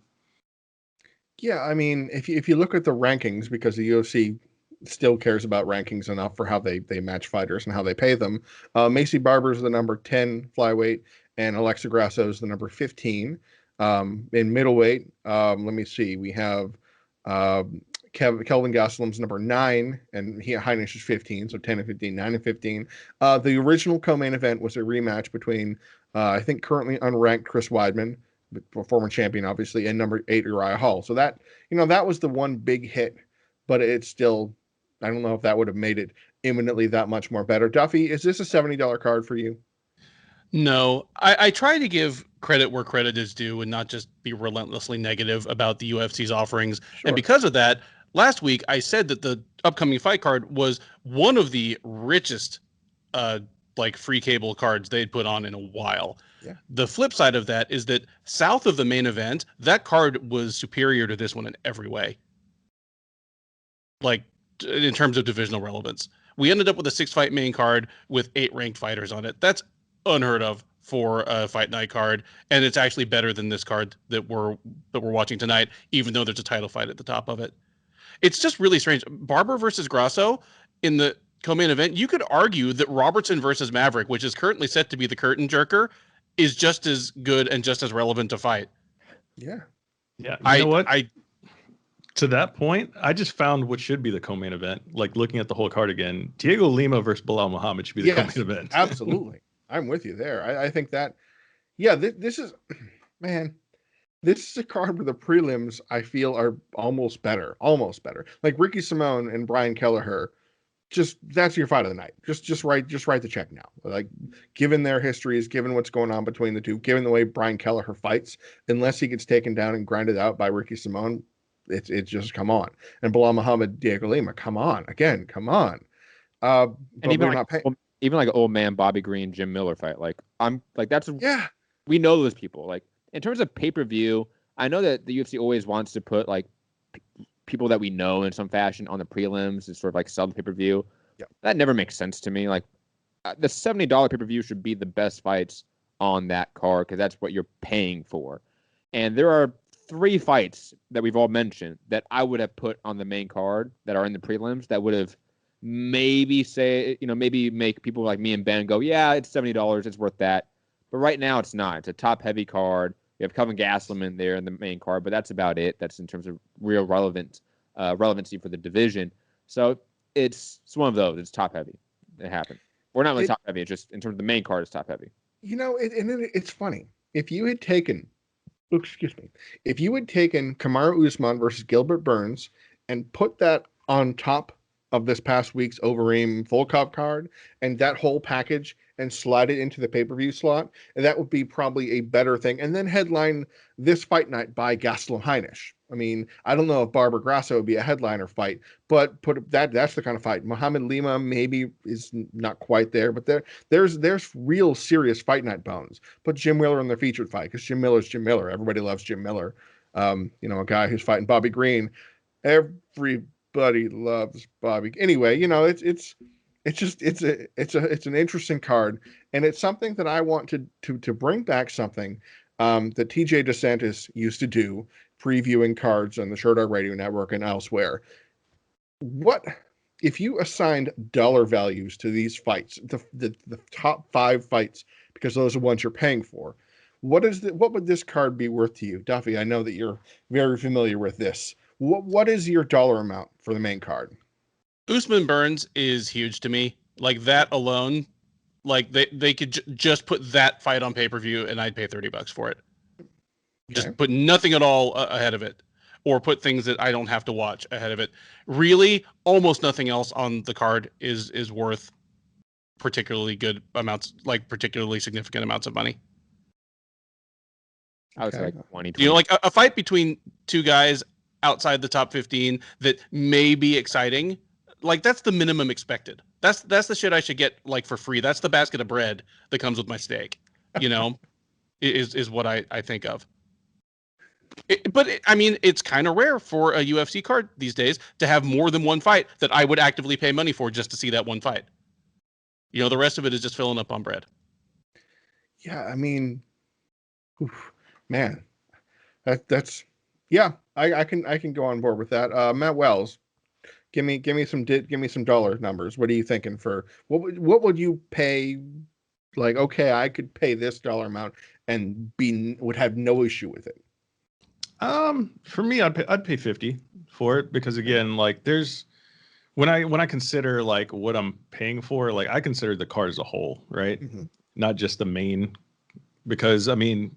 Yeah, I mean, if you look at the rankings, because the UFC still cares about rankings enough for how they match fighters and how they pay them. Macy Barber's the number 10 flyweight, and Alexa Grasso is the number 15. In middleweight, let me see, we have Kelvin Gastelum's number 9, and Heinisch is 15, so 10 and 15, 9 and 15. The original co-main event was a rematch between, I think, currently unranked Chris Weidman, former champion, obviously, and number 8 Uriah Hall. So that, you know, that was the one big hit, but it's still, I don't know if that would have made it imminently that much more better. Duffy, is this a $70 card for you? No, I try to give credit where credit is due and not just be relentlessly negative about the UFC's offerings. Sure. And because of that, last week I said that the upcoming fight card was one of the richest like free cable cards they'd put on in a while. Yeah. The flip side of that is that south of the main event, that card was superior to this one in every way. Like, in terms of divisional relevance. We ended up with a 6-fight main card with 8 ranked fighters on it. That's unheard of for a fight night card, and it's actually better than this card that we're watching tonight, even though there's a title fight at the top of it. It's just really strange. Barber versus Grasso in the co-main event, you could argue that Robertson versus Maverick, which is currently set to be the curtain jerker, is just as good and just as relevant to fight. Yeah. Yeah. You know what? To that point, I just found what should be the co-main event. Like looking at the whole card again, Diego Lima versus Belal Muhammad should be the co-main event. Absolutely. I'm with you there. I think that, yeah, this is, man, this is a card where the prelims I feel are almost better. Like Ricky Simone and Brian Kelleher, that's your fight of the night. Just write the check now. Like, given their histories, given what's going on between the two, given the way Brian Kelleher fights, unless he gets taken down and grinded out by Ricky Simone, it's just come on. And Belal Muhammad, Diego Lima, come on. And even like an old man Bobby Green, Jim Miller fight. Like we know those people. Like in terms of pay-per-view, I know that the UFC always wants to put like people that we know in some fashion on the prelims and sort of like sell the pay-per-view. Yeah. That never makes sense to me. Like the $70 pay-per-view should be the best fights on that card because that's what you're paying for. And there are 3 fights that we've all mentioned that I would have put on the main card that are in the prelims that would have maybe make people like me and Ben go, yeah, it's $70. It's worth that. But right now it's not. It's a top heavy card. You have Kelvin Gastelum in there in the main card, but that's about it. That's in terms of real relevancy for the division. So it's one of those. It's top heavy. It happened. Or not really top heavy. It's just in terms of the main card, it's top heavy. You know, it's funny. If you had taken Kamaru Usman versus Gilbert Burns and put that on top of this past week's Overeem Volkov card and that whole package and slide it into the pay-per-view slot, and that would be probably a better thing. And then headline this fight night by Gastelum Heinisch. I mean, I don't know if Barber Grasso would be a headliner fight, but that's the kind of fight. Muhammad Lima maybe is not quite there, but there's real serious fight night bones. Put Jim Miller in the featured fight because Jim Miller's Jim Miller. Everybody loves Jim Miller. A guy who's fighting Bobby Green. Everybody loves Bobby. Anyway, it's an interesting card, and it's something that I want to bring back something that TJ DeSantis used to do, previewing cards on the Short Dog Radio Network and elsewhere. What if you assigned dollar values to these fights, the top 5 fights because those are ones you're paying for. What would this card be worth to you, Duffy? I know that you're very familiar with this. What is your dollar amount for the main card? Usman Burns is huge to me. Like that alone, like they could just put that fight on pay-per-view and I'd pay $30 for it. Okay. Just put nothing at all ahead of it, or put things that I don't have to watch ahead of it. Really, almost nothing else on the card is worth particularly good amounts, like particularly significant amounts of money. I would say like 20. You know, like a fight between two guys outside the top 15 that may be exciting. Like that's the minimum expected. That's the shit I should get like for free. That's the basket of bread that comes with my steak. You know, is what I think of. I mean, it's kind of rare for a UFC card these days to have more than one fight that I would actively pay money for just to see that one fight. You know, the rest of it is just filling up on bread. Yeah, I mean, man, that's yeah. I can go on board with that. Matt Wells, give me some dollar numbers. What are you thinking for what would you pay? Like, okay, I could pay this dollar amount and would have no issue with it. For me, I'd pay 50 for it, because again, like there's when I consider like what I'm paying for, like I consider the card as a whole, right? Mm-hmm. Not just the main, because I mean,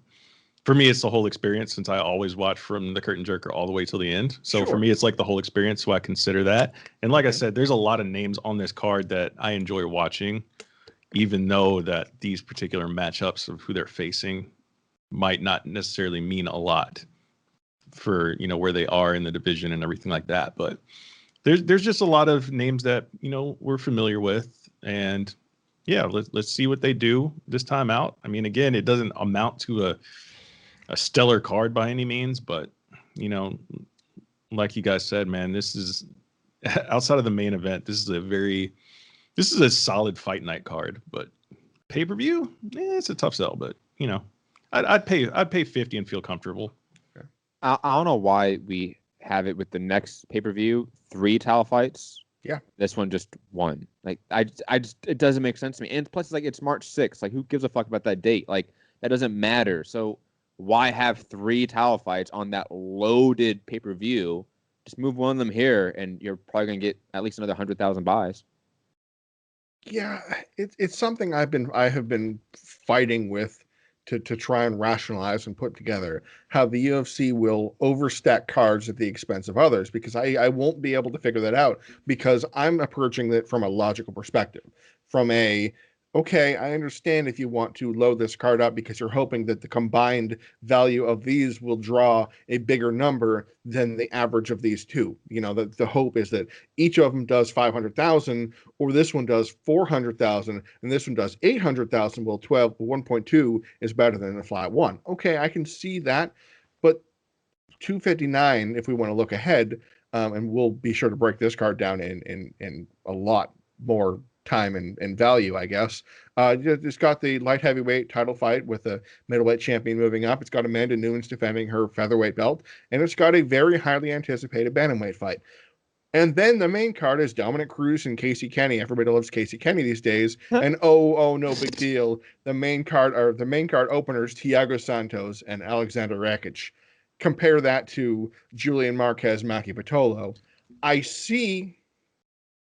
for me, it's the whole experience, since I always watch from the curtain jerker all the way till the end. So sure. For me, it's like the whole experience. So I consider that. And like I said, there's a lot of names on this card that I enjoy watching, even though that these particular matchups of who they're facing might not necessarily mean a lot for, you know, where they are in the division and everything like that. But there's just a lot of names that, you know, we're familiar with. And yeah, let's see what they do this time out. I mean, again, it doesn't amount to a stellar card by any means, but you know, like you guys said, man, this is outside of the main event. This is a solid fight night card, but pay-per-view, it's a tough sell, but you know, I'd pay 50 and feel comfortable. Okay. I don't know why we have it with the next pay-per-view 3 title fights. Yeah. This one just 1. Like I just it doesn't make sense to me. And plus, like, it's March 6th. Like, who gives a fuck about that date? Like, that doesn't matter. So why have 3 title fights on that loaded pay-per-view? Just move one of them here, and you're probably gonna get at least another 100,000 buys. Yeah, it's something I have been fighting with to try and rationalize and put together how the UFC will overstack cards at the expense of others, because I won't be able to figure that out, because I'm approaching it from a logical perspective, from okay, I understand if you want to load this card up because you're hoping that the combined value of these will draw a bigger number than the average of these two. You know, the hope is that each of them does 500,000, or this one does 400,000, and this one does 800,000. Well, 1.2 is better than a flat 1. Okay, I can see that, but 259, if we want to look ahead, and we'll be sure to break this card down in a lot more time and value, I guess. It's got the light heavyweight title fight with the middleweight champion moving up. It's got Amanda Nunes defending her featherweight belt, and it's got a very highly anticipated bantamweight fight. And then the main card is Dominic Cruz and Casey Kenny. Everybody loves Casey Kenny these days. And no big deal. The main card openers, Thiago Santos and Alexander Rakic. Compare that to Julian Marquez, Maki Pitolo. I see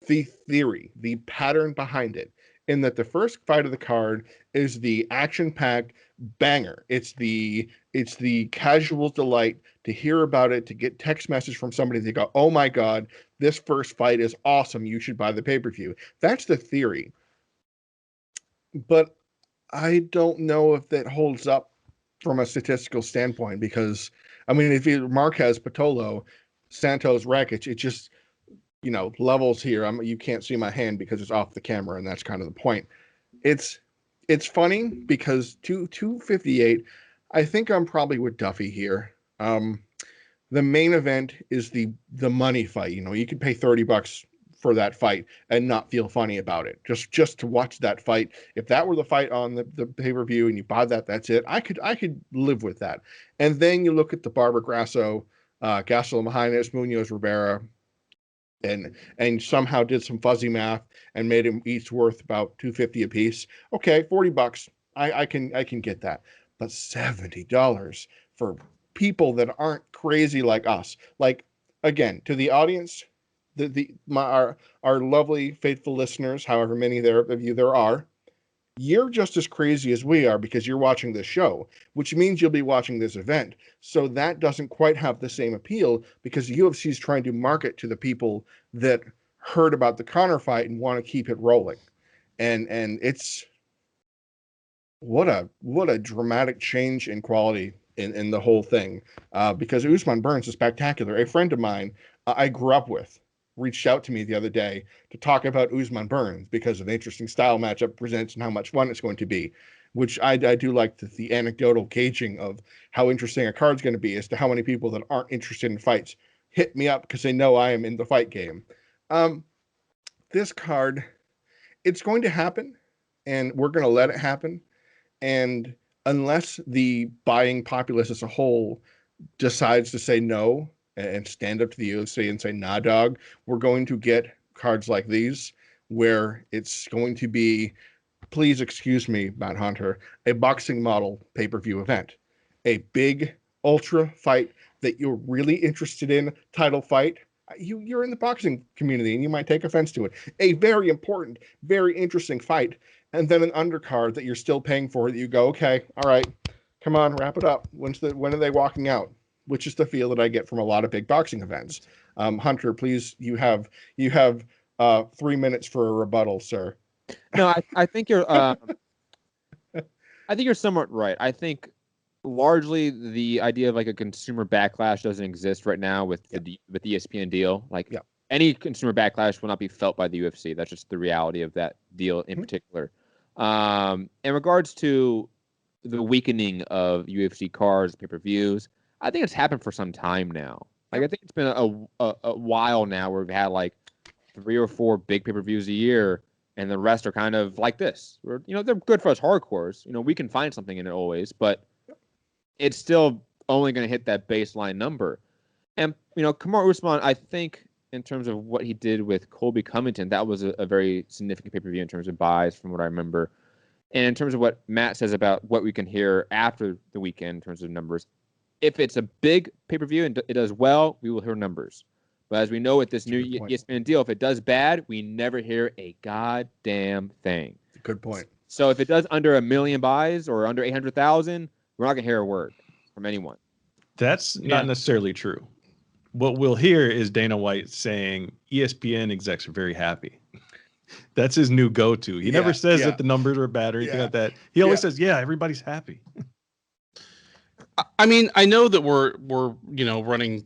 the theory, the pattern behind it, in that the first fight of the card is the action-packed banger. It's the casual delight to hear about it, to get text message from somebody that go, oh my God, this first fight is awesome. You should buy the pay-per-view. That's the theory. But I don't know if that holds up from a statistical standpoint, because, I mean, if you Marquez, Pitolo, Santos, Rakic, it just, you know, levels here. You can't see my hand because it's off the camera, and that's kind of the point. It's funny because 258, I think I'm probably with Duffy here. The main event is the money fight. You know, you could pay $30 for that fight and not feel funny about it. Just to watch that fight. If that were the fight on the pay-per-view and you buy that, that's it. I could live with that. And then you look at the Barbara Grasso, Gasol Mahanes, Munoz Rivera, and somehow did some fuzzy math and made them each worth about $250 a piece. Okay, $40. I can get that. But $70 for people that aren't crazy like us. Like, again, to the audience, our lovely faithful listeners, however many of you there are, you're just as crazy as we are because you're watching this show, which means you'll be watching this event. So that doesn't quite have the same appeal because the UFC is trying to market to the people that heard about the Conor fight and want to keep it rolling. And it's what a dramatic change in quality in the whole thing. Because Usman Burns is spectacular. A friend of mine I grew up with reached out to me the other day to talk about Usman Burns because of the interesting style matchup presents and how much fun it's going to be, which I do like the anecdotal gauging of how interesting a card's going to be as to how many people that aren't interested in fights hit me up because they know I am in the fight game. This card, it's going to happen, and we're going to let it happen. And unless the buying populace as a whole decides to say no and stand up to the UFC and say, nah, dog, we're going to get cards like these where it's going to be, please excuse me, Matt Hunter, a boxing model pay-per-view event, a big ultra fight that you're really interested in, title fight. You're in the boxing community and you might take offense to it. A very important, very interesting fight. And then an undercard that you're still paying for that you go, okay, all right, come on, wrap it up. When are they walking out? Which is the feel that I get from a lot of big boxing events. Hunter, please, you have 3 minutes for a rebuttal, sir. No, I think you're I think you're somewhat right. I think largely the idea of like a consumer backlash doesn't exist right now with the ESPN deal. Like any consumer backlash will not be felt by the UFC. That's just the reality of that deal in particular. In regards to the weakening of UFC cards, pay-per-views, I think it's happened for some time now. Like I think it's been a while now where we've had like 3 or 4 big pay-per-views a year, and the rest are kind of like this. Where, they're good for us hardcores. We can find something in it always, but it's still only going to hit that baseline number. And Kamaru Usman, I think in terms of what he did with Colby Covington, that was a very significant pay-per-view in terms of buys, from what I remember. And in terms of what Matt says about what we can hear after the weekend in terms of numbers, if it's a big pay-per-view and it does well, we will hear numbers. But as we know with this new ESPN deal, if it does bad, we never hear a goddamn thing. Good point. So if it does under 1 million buys or under 800,000, we're not going to hear a word from anyone. That's not necessarily true. What we'll hear is Dana White saying ESPN execs are very happy. That's his new go-to. He never says that the numbers are bad or anything like that. He always says, everybody's happy. I mean, I know that we're running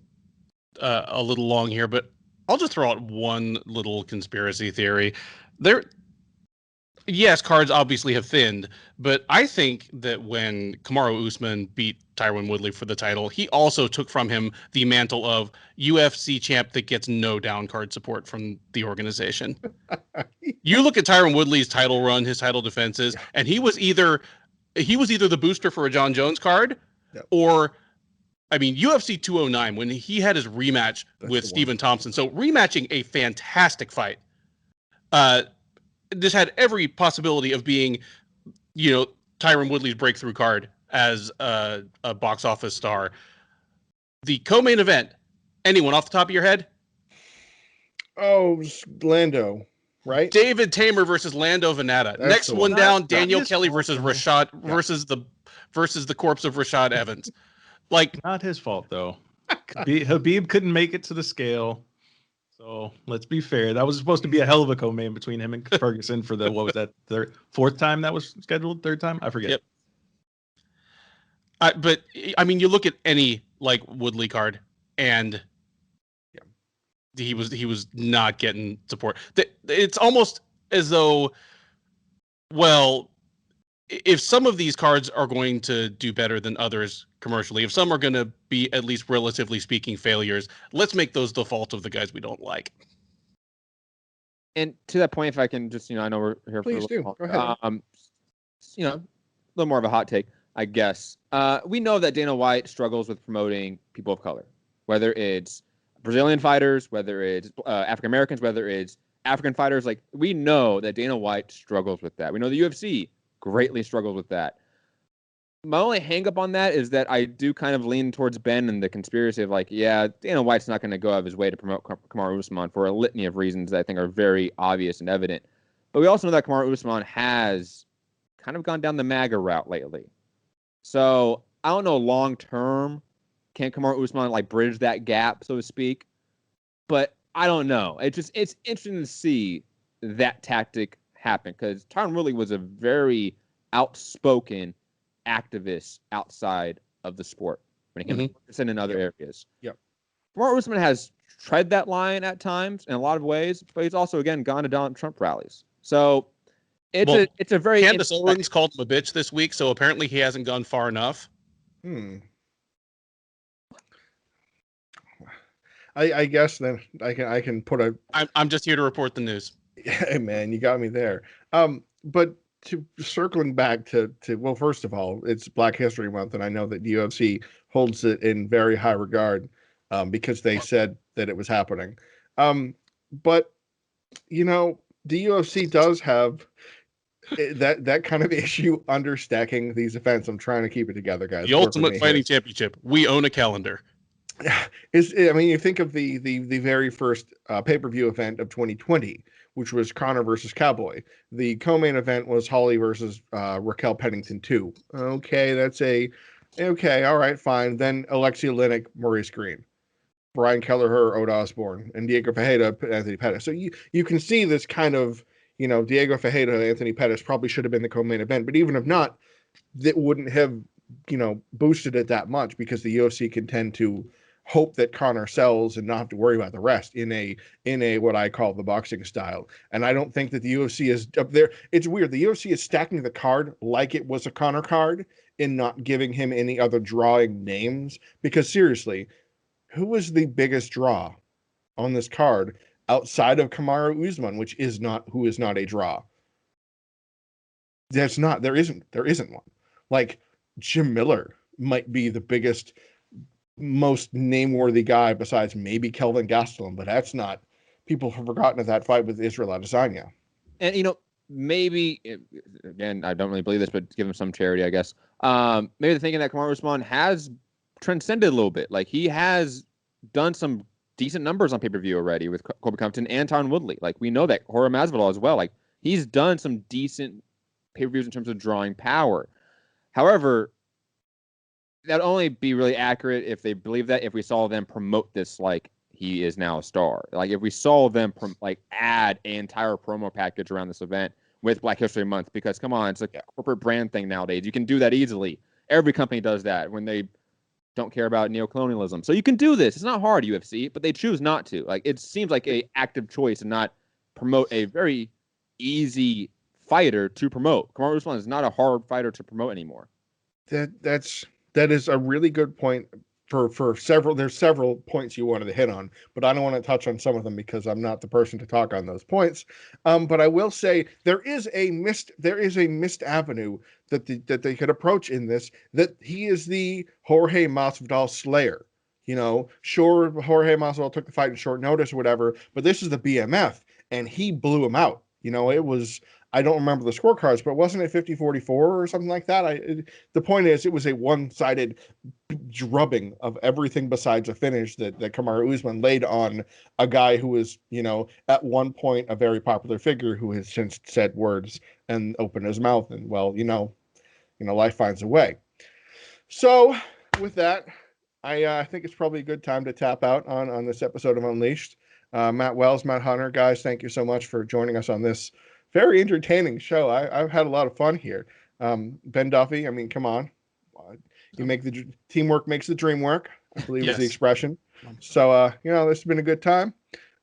a little long here, but I'll just throw out one little conspiracy theory. Yes, cards obviously have thinned, but I think that when Kamaru Usman beat Tyron Woodley for the title, he also took from him the mantle of UFC champ that gets no down card support from the organization. You look at Tyron Woodley's title run, his title defenses, and he was either the booster for a John Jones card, or, I mean, UFC 209, when he had his rematch with Stephen Thompson. So rematching a fantastic fight. This had every possibility of being, Tyron Woodley's breakthrough card as a box office star. The co-main event, anyone off the top of your head? Oh, Lando, right? David Tamer versus Lando Venata. That's Next one down, Daniel Kelly versus fault, versus the corpse of Rashad Evans. Like, not his fault though. Habib couldn't make it to the scale. So let's be fair. That was supposed to be a hell of a co-main between him and Ferguson for the, what was that, fourth time that was scheduled? Third time? I forget. Yep. But I mean, you look at any like Woodley card, and he was not getting support. It's almost as though, well, if some of these cards are going to do better than others commercially, if some are going to be, at least relatively speaking, failures, let's make those the fault of the guys we don't like. And to that point, if I can just, I know we're here Please for a little Go ahead. A little more of a hot take, I guess. We know that Dana White struggles with promoting people of color, whether it's Brazilian fighters, whether it's African Americans, whether it's African fighters. Like, we know that Dana White struggles with that. We know the UFC greatly struggles with that. My only hang up on that is that I do kind of lean towards Ben and the conspiracy of like, yeah, Dana White's not going to go out of his way to promote Kamaru Usman for a litany of reasons that I think are very obvious and evident. But we also know that Kamaru Usman has kind of gone down the MAGA route lately. So I don't know long term, can Kamaru Usman like bridge that gap, so to speak? But I don't know. It's interesting to see that tactic happen because Tyron Woodley was a very outspoken activist outside of the sport when it came to focusing in other areas. Yep. Kamaru Usman has tread that line at times in a lot of ways, but he's also again gone to Donald Trump rallies. So it's a very Candace Owens called him a bitch this week, so apparently he hasn't gone far enough. I guess then I can put a. I'm just here to report the news. Hey man, you got me there. But circling back to well, first of all, it's Black History Month, and I know that the UFC holds it in very high regard because they said that it was happening. But you know, the UFC does have that kind of issue understacking these events. I'm trying to keep it together, guys. The Ultimate Fighting Championship. We own a calendar. I mean, you think of the very first pay-per-view event of 2020, which was Conor versus Cowboy. The co-main event was Holly versus Raquel Pennington 2. Okay, all right, fine. Then Alexia Oleinik, Maurice Green, Brian Kelleher, Ode Osborne, and Diego Ferreira, Anthony Pettis. So you can see this kind of, you know, Diego Ferreira, Anthony Pettis probably should have been the co-main event, but even if not, that wouldn't have, you know, boosted it that much because the UFC can tend to hope that Conor sells and not have to worry about the rest in a what I call the boxing style. And I don't think that the UFC is up there. It's weird. The UFC is stacking the card like it was a Conor card and not giving him any other drawing names. Because seriously, who was the biggest draw on this card outside of Kamaru Usman, who is not a draw? There isn't one. Like Jim Miller might be the biggest, most name-worthy guy besides maybe Kelvin Gastelum, but that's not. People have forgotten of that fight with Israel Adesanya. And you know, maybe again, I don't really believe this, but give him some charity, I guess. Maybe the thinking that Kamaru Usman has transcended a little bit. Like he has done some decent numbers on pay-per-view already with Colby Covington and Tyron Woodley. Like we know that Jorge Masvidal as well. Like he's done some decent pay-per-views in terms of drawing power. However, that'd only be really accurate if they believe that if we saw them promote this like he is now a star. Like if we saw them add an entire promo package around this event with Black History Month, because come on, it's a corporate brand thing nowadays. You can do that easily. Every company does that when they don't care about neocolonialism. So you can do this. It's not hard, UFC, but they choose not to. Like it seems like a active choice and not promote a very easy fighter to promote. Kamaru Usman is not a hard fighter to promote anymore. That is a really good point for several. There's several points you wanted to hit on, but I don't want to touch on some of them because I'm not the person to talk on those points. But I will say there is a missed avenue that they could approach in this, that he is the Jorge Masvidal slayer. You know, sure, Jorge Masvidal took the fight in short notice or whatever, but this is the BMF and he blew him out. You know, it was, I don't remember the scorecards, but wasn't it 50-44 or something like that? The point is, it was a one-sided drubbing of everything besides a finish that Kamaru Usman laid on a guy who was, you know, at one point a very popular figure who has since said words and opened his mouth, and well, you know, life finds a way. So with that, I think it's probably a good time to tap out on this episode of Unleashed. Matt Wells, Matt Hunter, guys, thank you so much for joining us on this very entertaining show. I've had a lot of fun here. Ben Duffy, I mean, come on. You make the teamwork makes the dream work, I believe is the expression. So, you know, this has been a good time.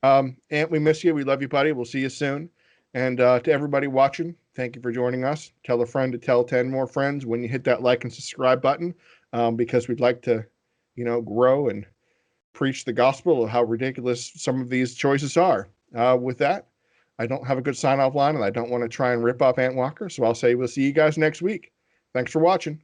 Ant, we miss you. We love you, buddy. We'll see you soon. And to everybody watching, thank you for joining us. Tell a friend to tell 10 more friends when you hit that like and subscribe button, because we'd like to, you know, grow and preach the gospel of how ridiculous some of these choices are. With that, I don't have a good sign-off line, and I don't want to try and rip off Ant Walker, so I'll say we'll see you guys next week. Thanks for watching.